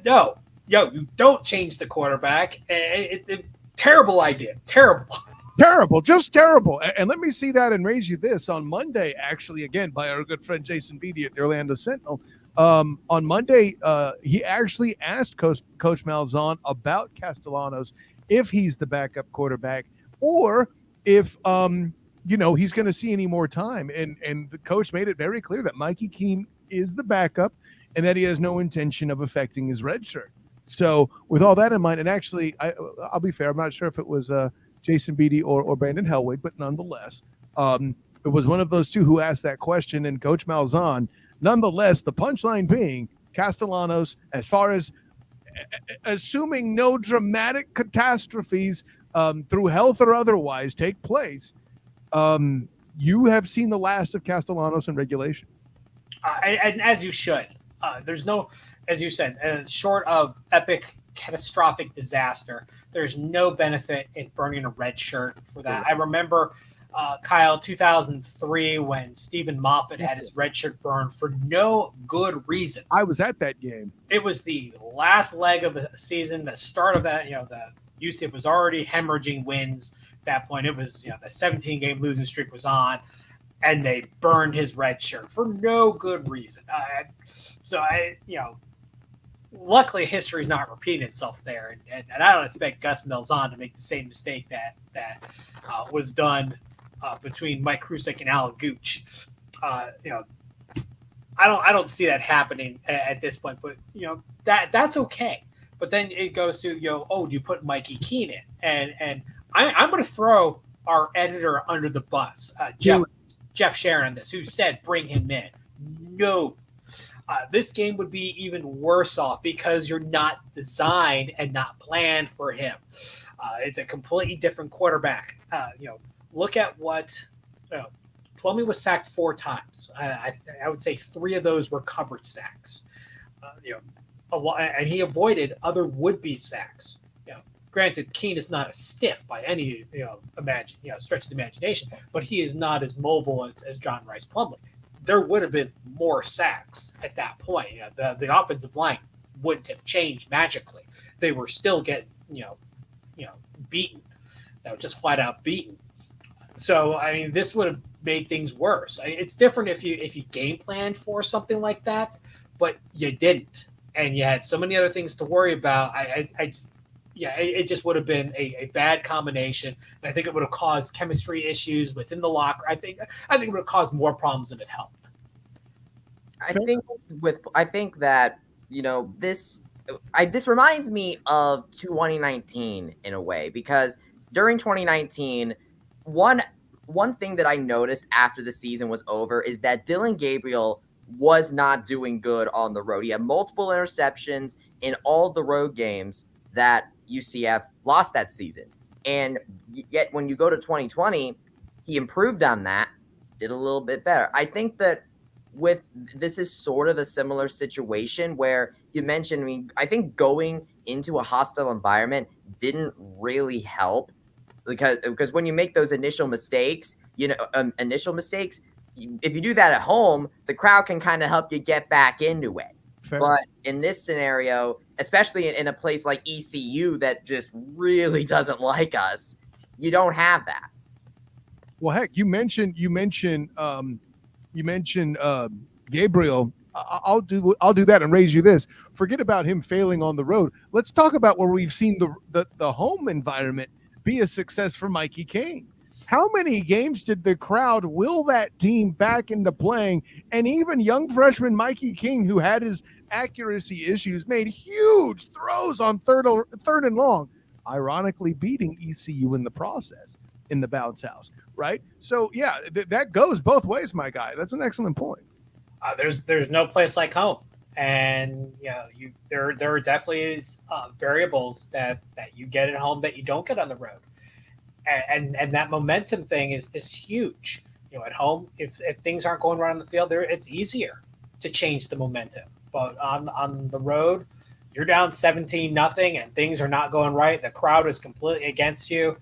No, you don't change the quarterback. It's a terrible idea. Terrible, just terrible. And let me see that and raise you this. On Monday, actually, again, by our good friend Jason Beatty at the Orlando Sentinel, on Monday, he actually asked Coach Malzahn about Castellanos, if he's the backup quarterback or if, he's going to see any more time. And the coach made it very clear that Mikey Keene is the backup and that he has no intention of affecting his red shirt. So with all that in mind, and actually, I'll be fair, I'm not sure if it was Jason Beatty or Brandon Helwig, but nonetheless, it was one of those two who asked that question, and Coach Malzahn, nonetheless, the punchline being Castellanos, as far as assuming no dramatic catastrophes through health or otherwise take place, you have seen the last of Castellanos in regulation. And as you should. There's no, as you said, short of epic catastrophic disaster, there's no benefit in burning a red shirt for that. I remember, Kyle, 2003, when Stephen Moffat had his red shirt burned for no good reason. I was at that game. It was the last leg of the season, the start of that, the UCF was already hemorrhaging wins at that point. It was, the 17-game losing streak was on, and they burned his red shirt for no good reason. Luckily history's not repeating itself there, and I don't expect Gus Malzahn to make the same mistake that was done between Mike Krusek and Alan Gooch. I don't see that happening at this point, but that's okay. But then it goes to do you put Mikey Keene in? And I'm going to throw our editor under the bus, Jeff Sharon, on this, who said bring him in. No. This game would be even worse off because you're not designed and not planned for him. It's a completely different quarterback. Look at what Plumlee was sacked 4 times. I would say 3 of those were covered sacks. And he avoided other would-be sacks. Granted, Keene is not a stiff by any stretch of the imagination, but he is not as mobile as John Rice Plumlee. There would have been more sacks at that point. The offensive line wouldn't have changed magically. They were still getting, beaten. Just flat out beaten. So, this would have made things worse. It's different if you game planned for something like that, but you didn't, and you had so many other things to worry about. It just would have been a bad combination, and I think it would have caused chemistry issues within the locker. I think it would have caused more problems than it helped. I think that this reminds me of 2019 in a way, because during 2019, one thing that I noticed after the season was over is that Dylan Gabriel was not doing good on the road. He had multiple interceptions in all the road games that UCF lost that season. And yet when you go to 2020, he improved on that, did a little bit better. I think that this is sort of a similar situation where you mentioned, I think going into a hostile environment didn't really help because when you make those initial mistakes, if you do that at home, the crowd can kind of help you get back into it. Fair. But in this scenario, especially in a place like ECU that just really doesn't like us, you don't have that. Well, heck, you mentioned Gabriel. I'll do that and raise you this. Forget about him failing on the road. Let's talk about where we've seen the home environment be a success for Mikey Keene. How many games did the crowd will that team back into playing? And even young freshman Mikey Keene, who had his accuracy issues, made huge throws on third and long, ironically beating ECU in the process in the bounce house, right? So, yeah, that goes both ways, my guy. That's an excellent point. There's no place like home. And, there definitely is variables that you get at home that you don't get on the road. And that momentum thing is huge. At home, if things aren't going right on the field, it's easier to change the momentum. But on the road, you're down 17-0 and things are not going right. The crowd is completely against you.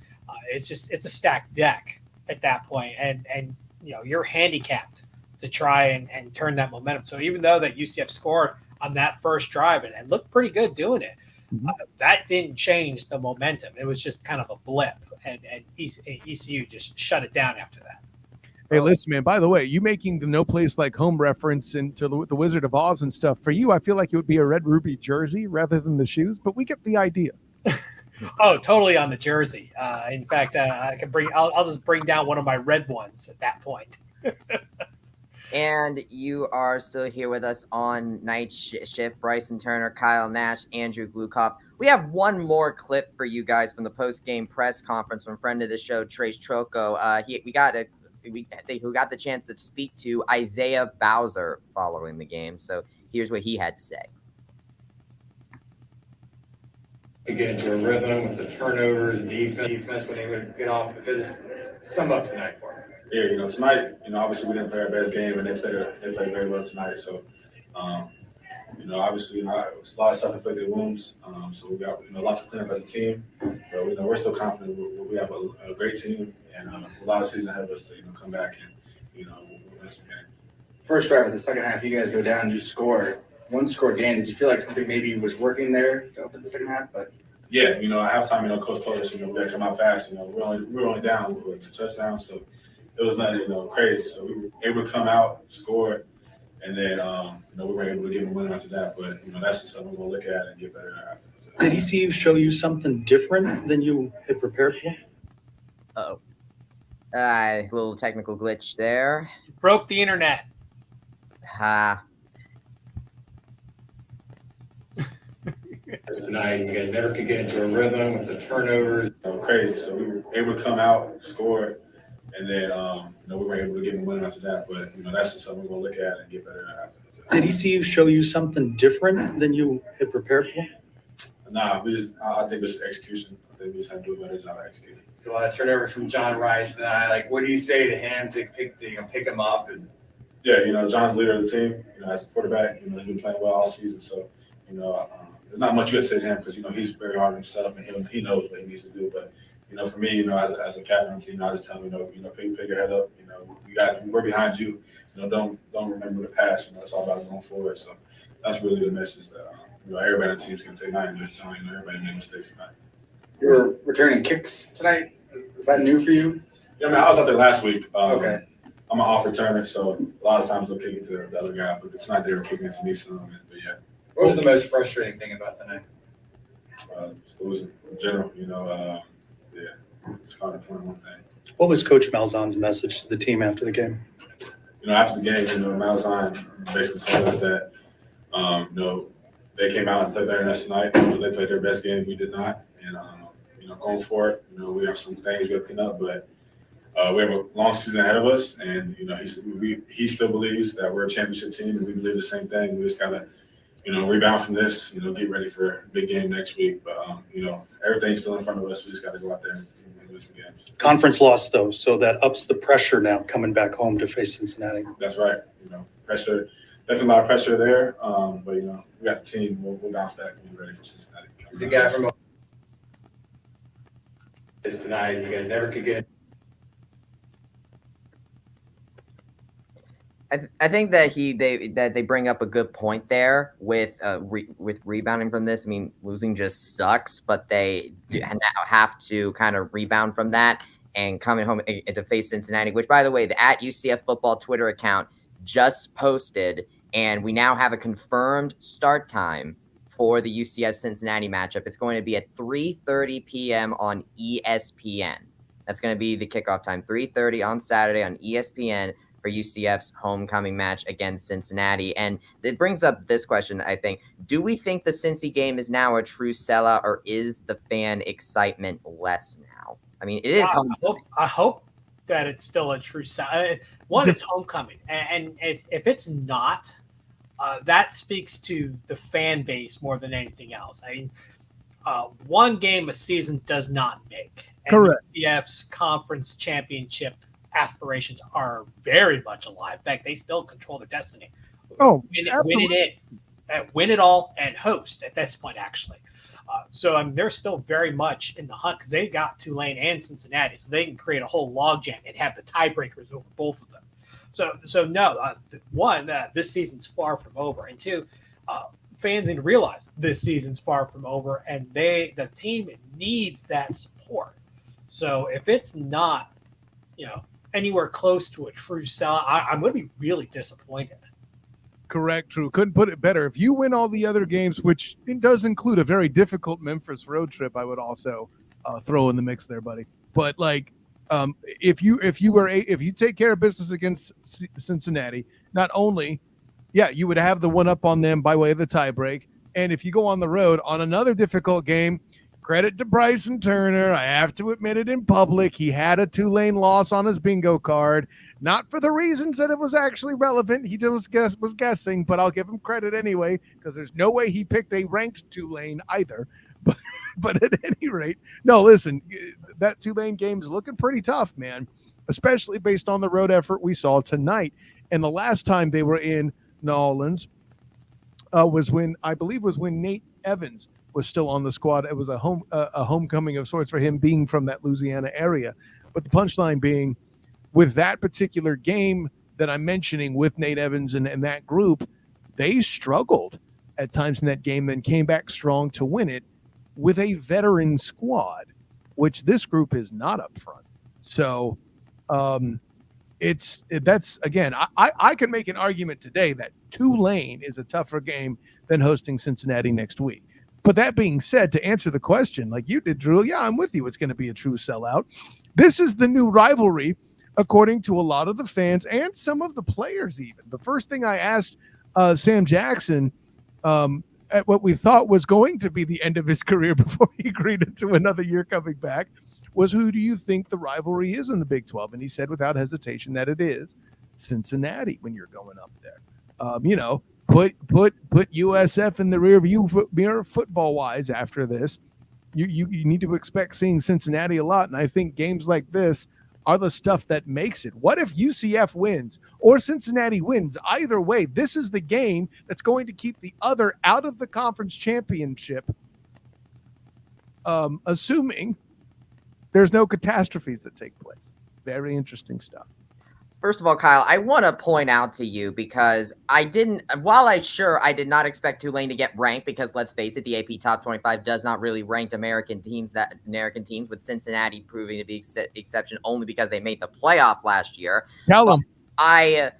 It's a stacked deck at that point, and you're handicapped to try and turn that momentum. So even though that UCF scored on that first drive and looked pretty good doing it, that didn't change the momentum. It was just kind of a blip, and ECU just shut it down after that. Hey, listen, man, by the way, you making the no place like home reference into the Wizard of Oz and stuff, for you, I feel like it would be a red ruby jersey rather than the shoes, but we get the idea. Oh, totally on the jersey. In fact, I'll just bring down one of my red ones at that point. And you are still here with us on Night Shift. Bryson Turner, Kyle Nash, Andrew Gluchov. We have one more clip for you guys from the post-game press conference from friend of the show, Trace Trocco. Who got the chance to speak to Isaiah Bowser following the game. So here's what he had to say. You get into a rhythm with the turnovers, defense when they would get off the field. Sum up tonight for me. Yeah, tonight, obviously we didn't play our best game, and they played very well tonight. So, obviously, it's a lot of self-inflicted wounds. So we got, lots to clean up as a team. But, we're still confident we have a great team and a lot of season ahead of us to, come back and, we'll win some game. First drive of the second half, you guys go down, you score. One score game. Did you feel like something maybe was working there for the second half? But yeah, at halftime, Coach told us, we got to come out fast. We were only down with 2 touchdowns, so it was nothing, crazy. So we were able to come out, score, and then, we were able to get a win after that. But, that's just something we're going to look at and get better at after. Did he see you show you something different than you had prepared for? Uh-oh. A little technical glitch there. Broke the internet. Ha. Tonight, you guys never could get into a rhythm with the turnovers. Crazy. So we were able to come out, score, and then, we were able to get a win after that. But, that's just something we're going to look at and get better at after. Did he see you show you something different than you had prepared for? Nah, I think it's execution. I think we just have to do a better job of executing. So a lot of turnovers from John Rice and what do you say to him to pick him up? And yeah, John's leader of the team. As a quarterback, he's been playing well all season. So, there's not much you can say to him because he's very hard on himself and he knows what he needs to do. But for me, as a captain of the team, I just tell him, pick your head up. We're behind you. Don't remember the past. It's all about going forward. So that's really the message that everybody on the team's gonna take tonight and just John. Everybody made mistakes tonight. You were returning kicks tonight. Is that new for you? Yeah, I was out there last week. Okay. I'm an off returner, so a lot of times they'll kick it to the other guy. But tonight they were kicking it to me. So, but yeah. what was the most frustrating thing about tonight? Just losing in general. Yeah, it's hard to point one thing. What was Coach Malzahn's message to the team after the game? After the game, Malzahn basically told us that, they came out and played better than us tonight. They played their best game. We did not. And, going forward, we have some things we got to clean up, but we have a long season ahead of us. And, he still believes that we're a championship team, and we believe the same thing. We just got to, rebound from this, get ready for a big game next week. But, everything's still in front of us. We just got to go out there and win some games. Conference loss, though, so that ups the pressure now coming back home to face Cincinnati. That's right. Pressure, definitely a lot of pressure there. But, we got the team. We'll bounce back and be ready for Cincinnati. He's a guy from this tonight. You guys never could get. I think that they bring up a good point there with rebounding from this. I mean, losing just sucks, but they now have to kind of rebound from that and coming home to face Cincinnati, which, by the way, the @UCF Football Twitter account just posted, and we now have a confirmed start time for the UCF Cincinnati matchup. It's going to be at 3:30 p.m. on ESPN. That's going to be the kickoff time, 3:30 on Saturday on ESPN. For UCF's homecoming match against Cincinnati. And it brings up this question, I think. Do we think the Cincy game is now a true sellout, or is the fan excitement less now? I mean, it is homecoming. I hope that it's still a true sellout. One, it's homecoming. And if it's not, that speaks to the fan base more than anything else. I mean, one game a season does not make. And Correct. UCF's conference championship aspirations are very much alive. In fact, they still control their destiny. Win it all and host at this point, actually. So they're still very much in the hunt because they got Tulane and Cincinnati, so they can create a whole logjam and have the tiebreakers over both of them. So no, one, this season's far from over, and two, fans need to realize this season's far from over, and the team needs that support. So if it's not, anywhere close to a true sellout, I'm going to be really disappointed. Correct, true. Couldn't put it better. If you win all the other games, which it does include a very difficult Memphis road trip, I would also throw in the mix there, buddy. But if you take care of business against Cincinnati, not only, you would have the one up on them by way of the tiebreak, and if you go on the road on another difficult game. Credit to Bryson Turner. I have to admit it in public. He had a Tulane loss on his bingo card, not for the reasons that it was actually relevant. He just was guessing, but I'll give him credit anyway because there's no way he picked a ranked Tulane either. But at any rate, no, listen, that Tulane game is looking pretty tough, man, especially based on the road effort we saw tonight. And the last time they were in New Orleans was when Nate Evans was still on the squad. It was a homecoming of sorts for him, being from that Louisiana area. But the punchline being, with that particular game that I'm mentioning with Nate Evans and that group, they struggled at times in that game, then came back strong to win it with a veteran squad, which this group is not up front. So that's again, I can make an argument today that Tulane is a tougher game than hosting Cincinnati next week. But that being said, to answer the question like you did, Drew, yeah, I'm with you. It's going to be a true sellout. This is the new rivalry, according to a lot of the fans and some of the players even. The first thing I asked Sam Jackson at what we thought was going to be the end of his career before he agreed to another year coming back was, who do you think the rivalry is in the Big 12? And he said without hesitation that it is Cincinnati when you're going up there. Put USF in the rear view mirror football wise after this. You need to expect seeing Cincinnati a lot. And I think games like this are the stuff that makes it. What if UCF wins or Cincinnati wins? Either way, this is the game that's going to keep the other out of the conference championship, assuming there's no catastrophes that take place. Very interesting stuff. First of all, Kyle, I want to point out to you, because I did not expect Tulane to get ranked, because let's face it, the AP Top 25 does not really rank American teams, with Cincinnati proving to be exception only because they made the playoff last year. Tell them. I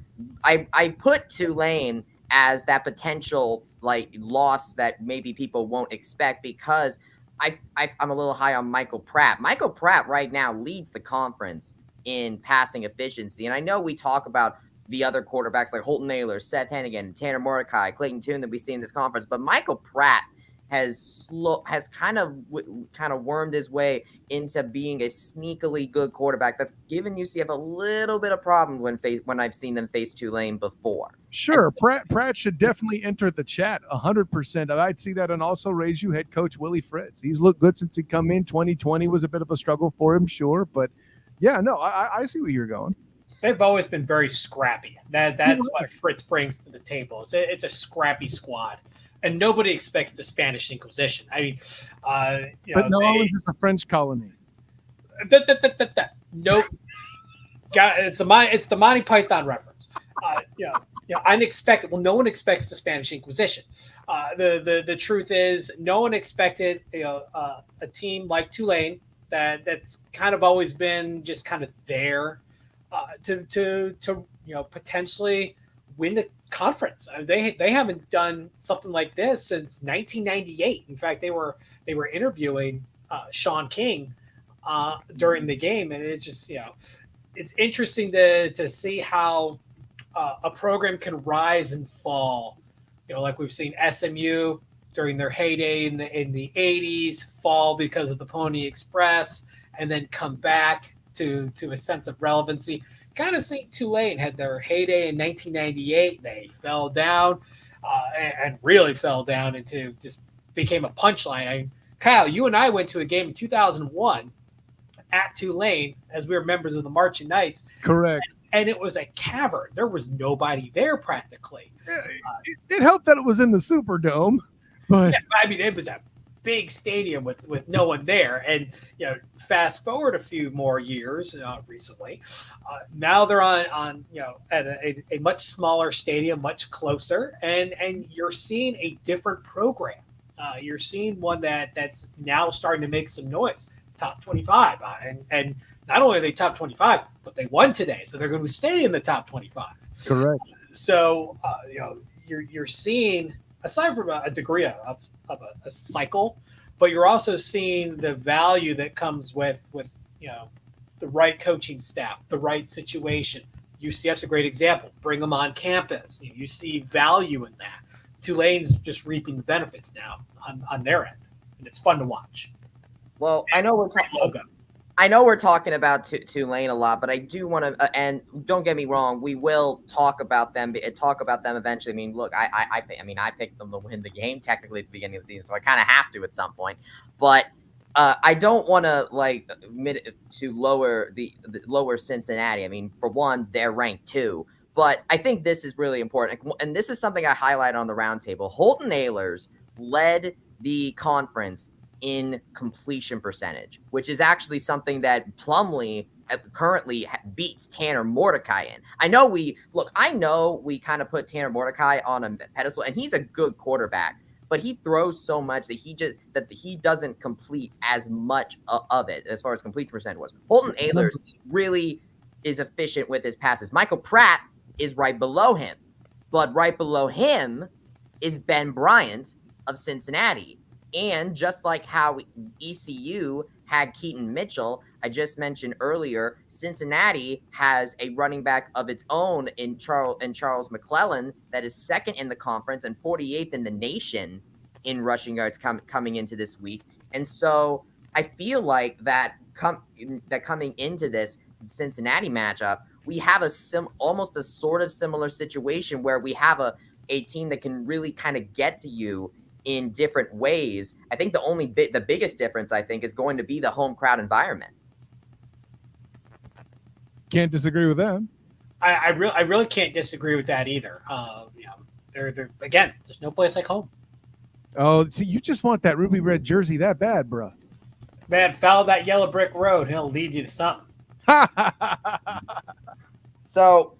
put Tulane as that potential loss that maybe people won't expect, because I'm a little high on Michael Pratt. Michael Pratt right now leads the conference in passing efficiency. And I know we talk about the other quarterbacks like Holton Naylor, Seth Hennigan, Tanner Mordecai, Clayton Tune that we see in this conference, but Michael Pratt has kind of wormed his way into being a sneakily good quarterback that's given UCF a little bit of problem when I've seen them face Tulane before. Sure, Pratt should definitely enter the chat 100%. I'd see that, and also raise you head coach Willie Fritz. He's looked good since he come in. 2020 was a bit of a struggle for him, sure, but yeah, no, I see where you're going. They've always been very scrappy. That's what Fritz brings to the table. It's a scrappy squad, and nobody expects the Spanish Inquisition. I mean, but New Orleans is a French colony. Nope. It's the Monty Python reference. Unexpected. Well, no one expects the Spanish Inquisition. The truth is, no one expected a team like Tulane that's kind of always been just kind of there to potentially win the conference. They haven't done something like this since 1998. In fact, they were interviewing Sean King during the game, and it's just it's interesting to see how a program can rise and fall. Like we've seen SMU during their heyday in the 80s, fall because of the Pony Express, and then come back to a sense of relevancy. Kind of St. Tulane had their heyday in 1998. They fell down and really fell down into just became a punchline. Kyle, you and I went to a game in 2001 at Tulane as we were members of the Marching Knights. Correct. And it was a cavern. There was nobody there practically. It helped that it was in the Superdome. But it was a big stadium with no one there. And fast forward a few more years recently, now they're on at a much smaller stadium, much closer, and you're seeing a different program. You're seeing one that's now starting to make some noise. Top 25, and not only are they top 25, but they won today, so they're going to stay in the top 25. Correct. So you're seeing, aside from a degree of a cycle, but you're also seeing the value that comes with the right coaching staff, the right situation. UCF's a great example. Bring them on campus. You see value in that. Tulane's just reaping the benefits now on their end, and it's fun to watch. Well, I know we're talking. I know we're talking about Tulane a lot, but I do want to, and don't get me wrong, we will talk about them eventually. I mean, look, I picked them to win the game technically at the beginning of the season, so I kind of have to at some point. But I don't want to lower Cincinnati. I mean, for one, they're ranked 2, but I think this is really important, and this is something I highlight on the roundtable. Holton Ahlers led the conference in completion percentage, which is actually something that Plumlee currently beats Tanner Mordecai in. I know we kind of put Tanner Mordecai on a pedestal, and he's a good quarterback, but he throws so much that he doesn't complete as much of it as far as completion percentage was. Holton Ahlers really is efficient with his passes. Michael Pratt is right below him, but right below him is Ben Bryant of Cincinnati. And just like how ECU had Keaton Mitchell, I just mentioned earlier, Cincinnati has a running back of its own in Charles McClellan that is second in the conference and 48th in the nation in rushing yards coming into this week. And so I feel like that coming into this Cincinnati matchup, we have almost a sort of similar situation where we have a team that can really kind of get to you in different ways. I think the biggest difference, I think, is going to be the home crowd environment. Can't disagree with that. I really can't disagree with that either. They're again, there's no place like home. Oh, so you just want that ruby red jersey that bad, bro? Man, follow that yellow brick road. He'll lead you to something. So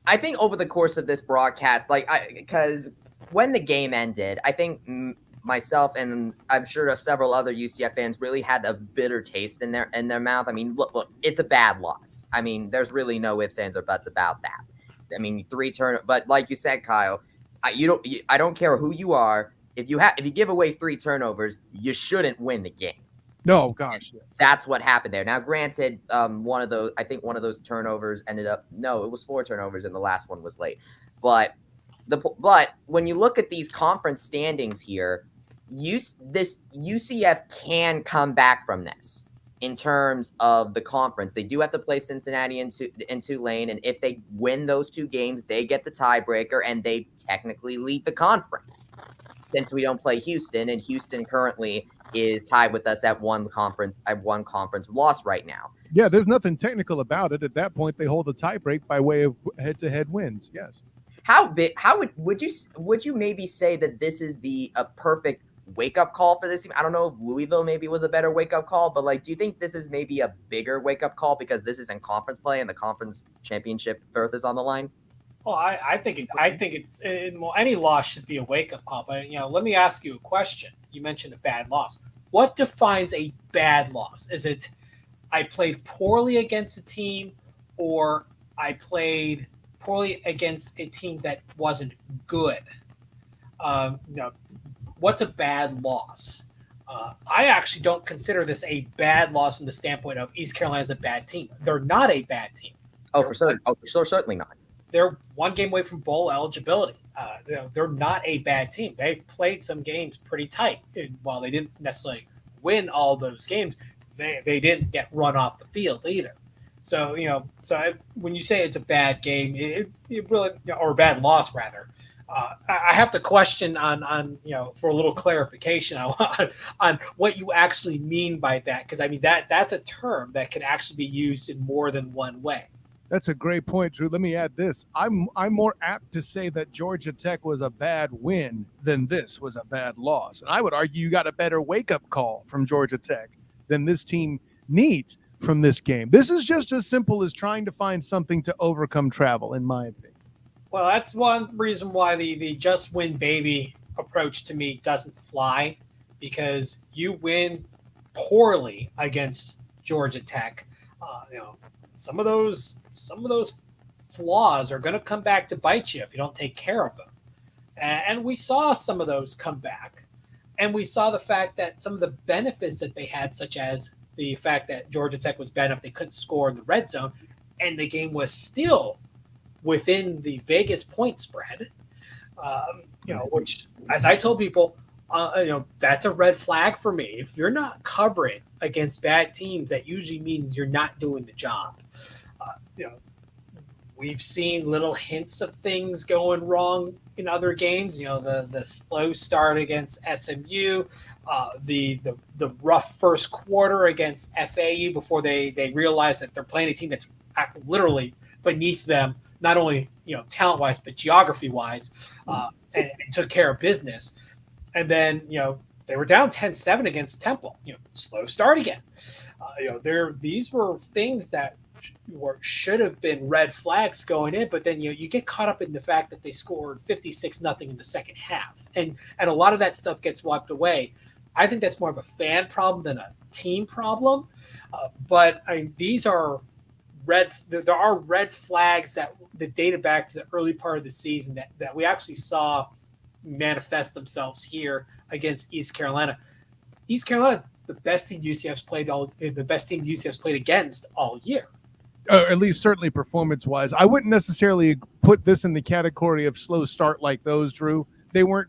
I think over the course of this broadcast, because when the game ended, I think myself and I'm sure several other UCF fans really had a bitter taste in their mouth. I mean, look, it's a bad loss. I mean, there's really no ifs, ands, or buts about that. I mean, but like you said, Kyle, I don't care who you are. If you give away 3 turnovers, you shouldn't win the game. No, gosh, yeah. That's what happened there. Now, granted, one of those turnovers it was 4 turnovers, and the last one was late. But when you look at these conference standings here, this UCF can come back from this in terms of the conference. They do have to play Cincinnati and Tulane, and if they win those 2 games, they get the tiebreaker, and they technically lead the conference. Since we don't play Houston, and Houston currently is tied with us at one conference loss right now. Yeah, there's nothing technical about it. At that point, they hold a tiebreak by way of head-to-head wins. Yes. Would you maybe say that this is a perfect wake-up call for this team? I don't know if Louisville maybe was a better wake-up call, but do you think this is maybe a bigger wake-up call because this is in conference play and the conference championship berth is on the line? Well, I think it's any loss should be a wake-up call. But let me ask you a question. You mentioned a bad loss. What defines a bad loss? Is it I played poorly against a team, or I played poorly against a team that wasn't good? What's a bad loss? I actually don't consider this a bad loss from the standpoint of East Carolina's a bad team. They're not a bad team. For sure, certainly not. They're 1 game away from bowl eligibility. They're not a bad team. They've played some games pretty tight. And while they didn't necessarily win all those games, they didn't get run off the field either. So when you say it's a bad game, it really, or a bad loss rather, I have to question on for a little clarification on what you actually mean by that, because I mean that's a term that can actually be used in more than one way. That's a great point, Drew. Let me add this. I'm more apt to say that Georgia Tech was a bad win than this was a bad loss. And I would argue you got a better wake-up call from Georgia Tech than this team needs from this game. This is just as simple as trying to find something to overcome travel, in my opinion. Well, that's one reason why the just win baby approach to me doesn't fly, because you win poorly against Georgia Tech. Some of those flaws are going to come back to bite you if you don't take care of them. And we saw some of those come back. And we saw the fact that some of the benefits that they had, such as the fact that Georgia Tech was bad enough they couldn't score in the red zone, and the game was still within the Vegas point spread, which, as I told people, That's a red flag for me. If you're not covering against bad teams, that usually means you're not doing the job. We've seen little hints of things going wrong in other games. The slow start against SMU, the rough first quarter against FAU before they realize that they're playing a team that's literally beneath them, not only talent wise but geography wise, and took care of business. And then they were down 10-7 against Temple. Slow start again. These were things that should have been red flags going in, but then you get caught up in the fact that they scored 56-0 in the second half, and a lot of that stuff gets wiped away. I think that's more of a fan problem than a team problem. But these are there are red flags that dated back to the early part of the season that we actually saw manifest themselves here against East Carolina. East Carolina is the best team UCF's played against all year. At least certainly performance-wise. I wouldn't necessarily put this in the category of slow start like those, Drew. They weren't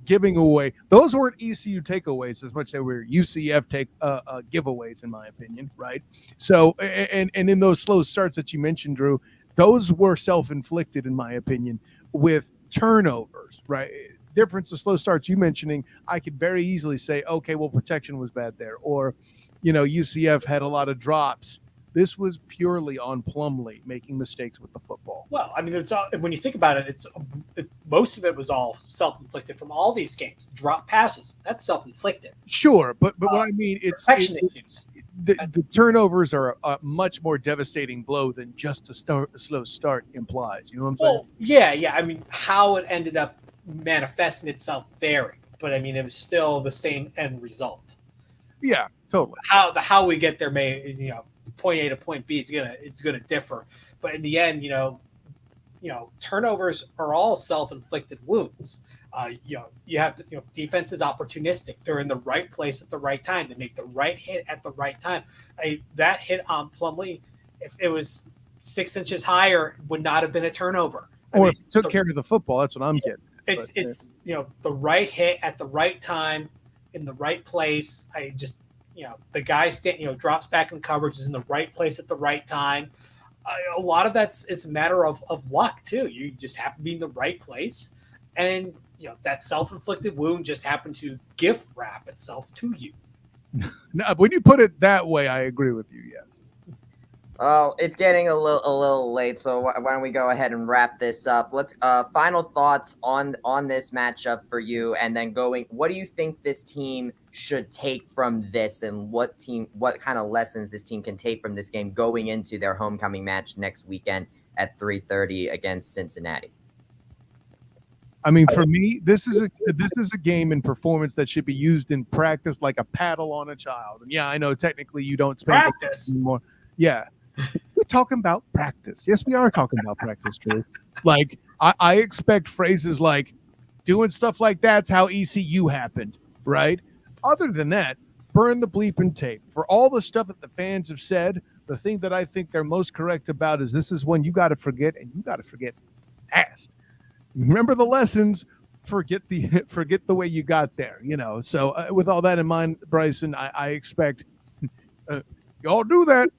giving away. Those weren't ECU takeaways as much as they were UCF giveaways, in my opinion, right? So, and in those slow starts that you mentioned, Drew, those were self-inflicted, in my opinion, with turnovers, right? Difference of slow starts you mentioning, I could very easily say, okay, well, protection was bad there, or UCF had a lot of drops. This was purely on Plumlee making mistakes with the football. Well, I mean, when you think about it, most of it was all self-inflicted from all these games. Drop passes, that's self-inflicted. Sure, but what I mean, protection issues. The turnovers are a much more devastating blow than just a slow start implies. You know what I'm saying? Well, yeah. I mean, how it ended up manifesting itself varied, but I mean, it was still the same end result. Yeah, totally. How we get there point A to point B is gonna differ, but in the end, turnovers are all self-inflicted wounds. You have to, defense is opportunistic. They're in the right place at the right time. They make the right hit at the right time. That hit on Plumlee, if it was 6 inches higher, would not have been a turnover. Or if it took care of the football, that's what I'm getting. It's the right hit at the right time in the right place. The guy drops back in coverage, is in the right place at the right time. A lot of it's a matter of luck too. You just happen to be in the right place, and that self-inflicted wound just happened to gift wrap itself to you. Now, when you put it that way, I agree with you. Yes. Well, it's getting a little late, so why don't we go ahead and wrap this up? Let's final thoughts on this matchup for you, and then what do you think this team should take from this, and what kind of lessons this team can take from this game going into their homecoming match next weekend at 3:30 against Cincinnati? I mean, for me, this is a game and performance that should be used in practice like a paddle on a child. And yeah, I know technically you don't spend practice anymore. Yeah. We're talking about practice. Yes, we are talking about practice, Drew. Like, I expect phrases like doing stuff like that's how ECU happened, right? Other than that, burn the bleeping tape. For all the stuff that the fans have said, the thing that I think they're most correct about is this is one you got to forget, and you got to forget fast. Remember the lessons, forget the way you got there, So with all that in mind, Bryson, I expect y'all do that.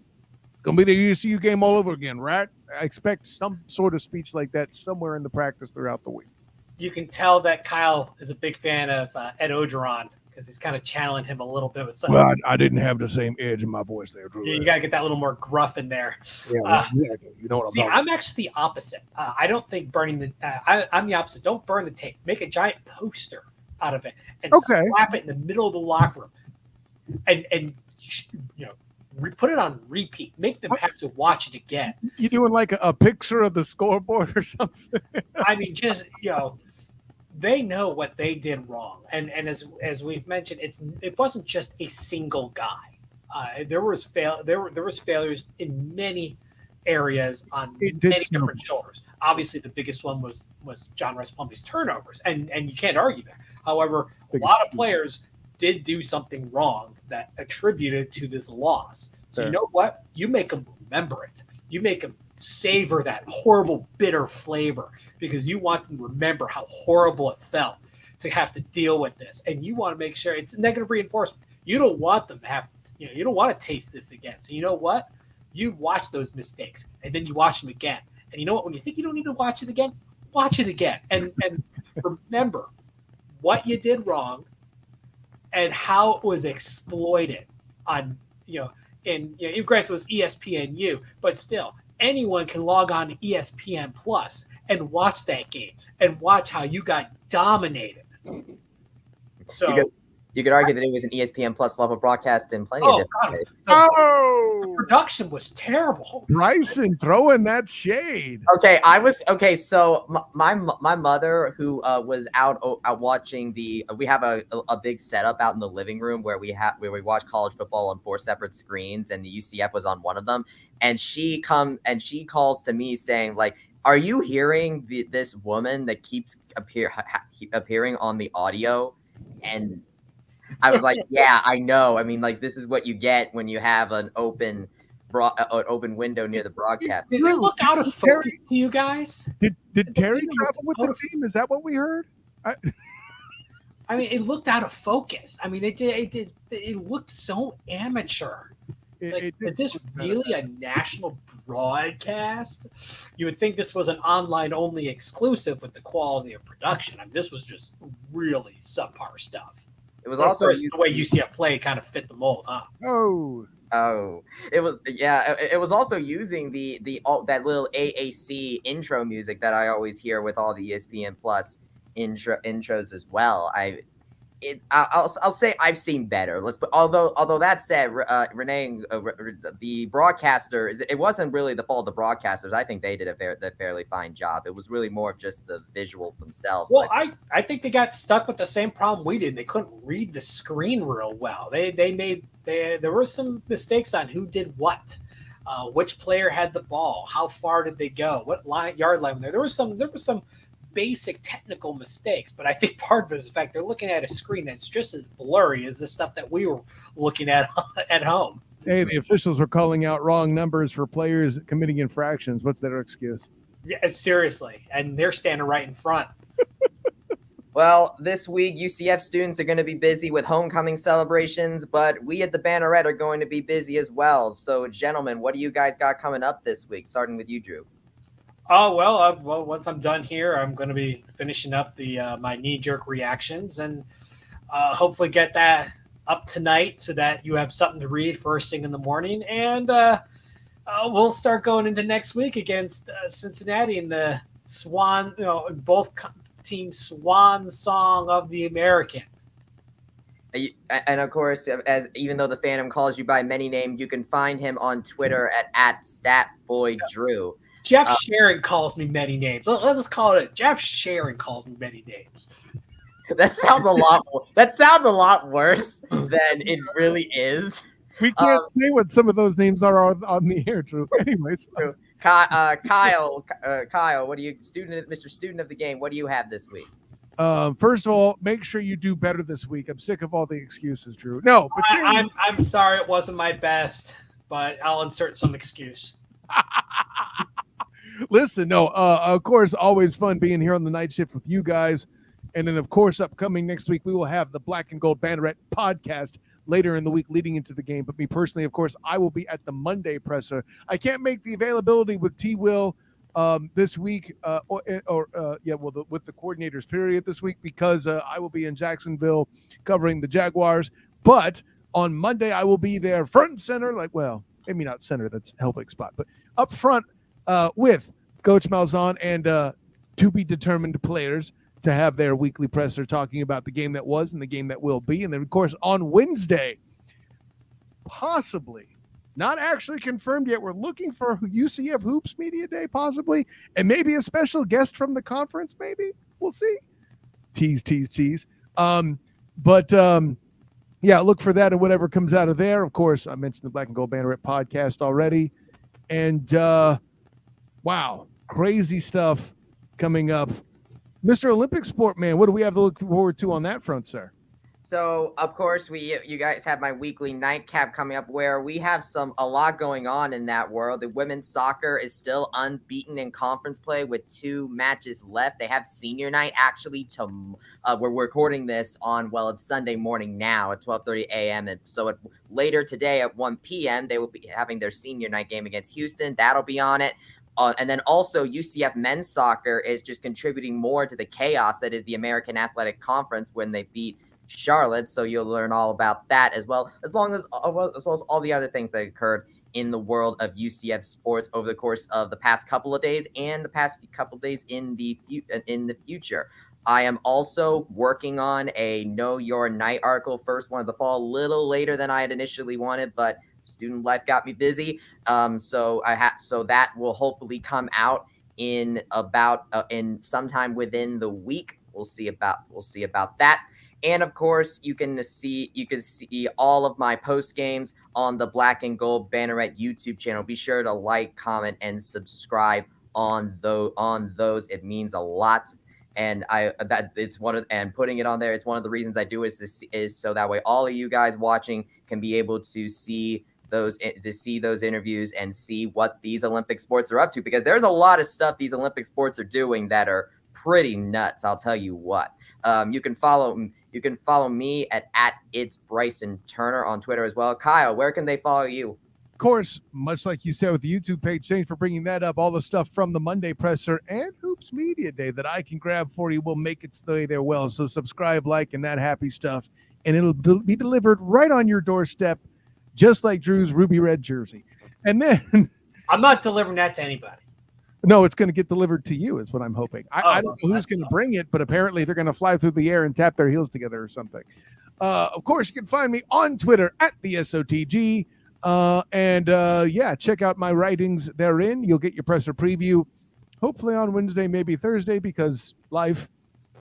Gonna be the ECU game all over again, right? I expect some sort of speech like that somewhere in the practice throughout the week. You can tell that Kyle is a big fan of Ed Ogeron because he's kind of channeling him a little bit with something. Well, I didn't have the same edge in my voice there, Drew. You got to get that little more gruff in there. Yeah, you know what I'm talking about. I'm actually the opposite. I don't think burning the I'm the opposite. Don't burn the tape. Make a giant poster out of it and slap it in the middle of the locker room, and put it on repeat. Make them have to watch it again. You doing like a picture of the scoreboard or something? I mean, just they know what they did wrong, and as we've mentioned, it wasn't just a single guy. There was failures in many areas on many different shoulders. Obviously, the biggest one was John Rice Plumlee's turnovers, and you can't argue that. However, a lot of players did do something wrong that attributed to this loss. So you know what? You make them remember it. You make them savor that horrible, bitter flavor because you want them to remember how horrible it felt to have to deal with this, and you want to make sure it's negative reinforcement. You don't want them to have, you don't want to taste this again. So you know what? You watch those mistakes, and then you watch them again. And you know what? When you think you don't need to watch it again, watch it again, and remember what you did wrong and how it was exploited on, and granted it was ESPNU, but still, anyone can log on to ESPN Plus and watch that game and watch how you got dominated. So you could argue that it was an ESPN Plus level broadcast in plenty of different ways. The production was terrible. Bryson throwing that shade. Okay. So my mother, who was out watching we have a big setup out in the living room where we watch college football on 4 separate screens, and the UCF was on one of them. And she calls to me saying, like, "Are you hearing this woman that keeps appearing on the audio?" And I was like, "Yeah, I know. I mean, like, this is what you get when you have an open window near the broadcast." Did it look out of focus to you guys? Did Terry travel with the team? Is that what we heard? I mean, it looked out of focus. I mean, it looked so amateur. It's like, is this really a national broadcast? You would think this was an online-only exclusive with the quality of production. I mean, this was just really subpar stuff. It was also the way UCF played kind of fit the mold, huh? Oh, it was, yeah. It was also using that little AAC intro music that I always hear with all the ESPN Plus intros as well. I'll say I've seen better. Although that said, Renee, the broadcaster, it wasn't really the fault of the broadcasters. I think they did a fairly fine job. It was really more of just the visuals themselves. Well, I think they got stuck with the same problem we did. They couldn't read the screen real well. There were some mistakes on who did what, which player had the ball, how far did they go, what yard line there. There was some basic technical mistakes, but I think part of it is the fact they're looking at a screen that's just as blurry as the stuff that we were looking at home. Hey, the officials are calling out wrong numbers for players committing infractions. What's their excuse? Yeah, seriously, and they're standing right in front. Well, this week, UCF students are going to be busy with homecoming celebrations, but we at the Banneret are going to be busy as well. So, gentlemen, what do you guys got coming up this week, starting with you, Drew? Oh, well, once I'm done here, I'm going to be finishing up my knee-jerk reactions and hopefully get that up tonight so that you have something to read first thing in the morning. And we'll start going into next week against Cincinnati in the Swan, both teams' swan song of the American. And of course, even though the Phantom calls you by many names, you can find him on Twitter at StatBoyDrew. Jeff Sharon calls me many names. Let's call it. Jeff Sharon calls me many names. That sounds a lot worse than it really is. We can't say what some of those names are on the air, Drew. Anyways, Kyle, what do you, Mr. Student of the Game? What do you have this week? First of all, make sure you do better this week. I'm sick of all the excuses, Drew. No, but I'm sorry it wasn't my best, but I'll insert some excuse. Listen, no, of course, always fun being here on the night shift with you guys. And then, of course, upcoming next week, we will have the Black and Gold Banneret podcast later in the week leading into the game. But me personally, of course, I will be at the Monday presser. I can't make the availability with T-Will this week with the coordinators period this week because I will be in Jacksonville covering the Jaguars. But on Monday, I will be there front and center, maybe not center, that's a helping spot, but up front with Coach Malzahn and to be determined players to have their weekly presser talking about the game that was and the game that will be. And then, of course, on Wednesday, possibly, not actually confirmed yet, we're looking for UCF Hoops Media Day, possibly, and maybe a special guest from the conference, maybe. We'll see. Tease. Yeah, look for that and whatever comes out of there. Of course, I mentioned the Black and Gold Banneret podcast already. And, wow, crazy stuff coming up. Mr. Olympic Sport, man, what do we have to look forward to on that front, sir? So, of course, you guys have my weekly nightcap coming up where we have a lot going on in that world. The women's soccer is still unbeaten in conference play with 2 matches left. They have senior night actually we're recording this on, it's Sunday morning now at 12:30 a.m. And so later today at 1 p.m. they will be having their senior night game against Houston. That'll be on it. And then also UCF men's soccer is just contributing more to the chaos that is the American Athletic Conference when they beat Charlotte, so you'll learn all about that as well as all the other things that occurred in the world of UCF sports over the course of the past couple of days and the past couple of days in the future. I am also working on a Know Your Night article, first one of the fall, a little later than I had initially wanted, but student life got me busy. So that will hopefully come out in sometime within the week. We'll see about that. And of course, you can see all of my post games on the Black and Gold Banneret YouTube channel. Be sure to like, comment, and subscribe on those. It means a lot. And putting it on there, it's one of the reasons I do is so that way all of you guys watching can be able to see those interviews and see what these Olympic sports are up to, because there's a lot of stuff these Olympic sports are doing that are pretty nuts. I'll tell you what. You can follow me at It's Bryson Turner on Twitter as well. Kyle, where can they follow you? Of course, much like you said with the YouTube page, thanks for bringing that up. All the stuff from the Monday presser and Hoops Media Day that I can grab for you will make its way there well. So subscribe, like, and that happy stuff, and it'll be delivered right on your doorstep, just like Drew's ruby red jersey. And then I'm not delivering that to anybody. No, it's going to get delivered to you is what I'm hoping. I don't know who's going to bring it, but apparently they're going to fly through the air and tap their heels together or something. Of course, you can find me on Twitter at the SOTG. Check out my writings therein. You'll get your presser preview, hopefully on Wednesday, maybe Thursday, because life.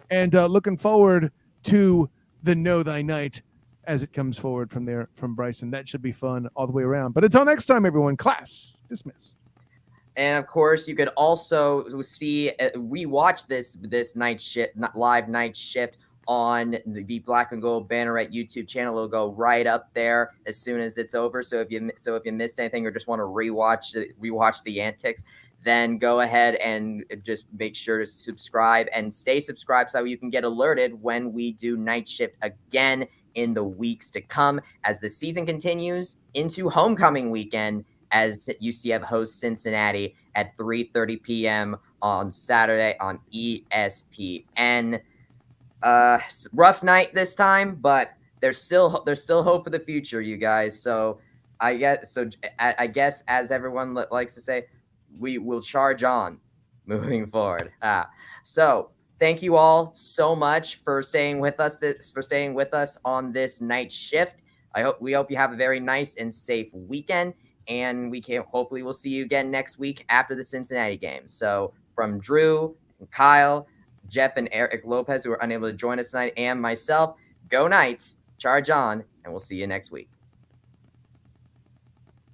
And looking forward to the Know Thy Night as it comes forward from Bryson. That should be fun all the way around. But until next time, everyone, class dismissed. And of course, you could also rewatch this live night shift on the Black and Gold Banneret YouTube channel. It'll go right up there as soon as it's over. So if you missed anything or just want to rewatch the antics, then go ahead and just make sure to subscribe and stay subscribed so you can get alerted when we do night shift again in the weeks to come as the season continues into homecoming weekend, as UCF hosts Cincinnati at 3:30 p.m. on Saturday on ESPN. Rough night this time, but there's still hope for the future, you guys. So I guess as everyone likes to say, we will charge on moving forward. So thank you all so much for staying with us on this night shift. We hope you have a very nice and safe weekend. And we'll see you again next week after the Cincinnati game. So from Drew, and Kyle, Jeff, and Eric Lopez, who are unable to join us tonight, and myself, go Knights, charge on, and we'll see you next week.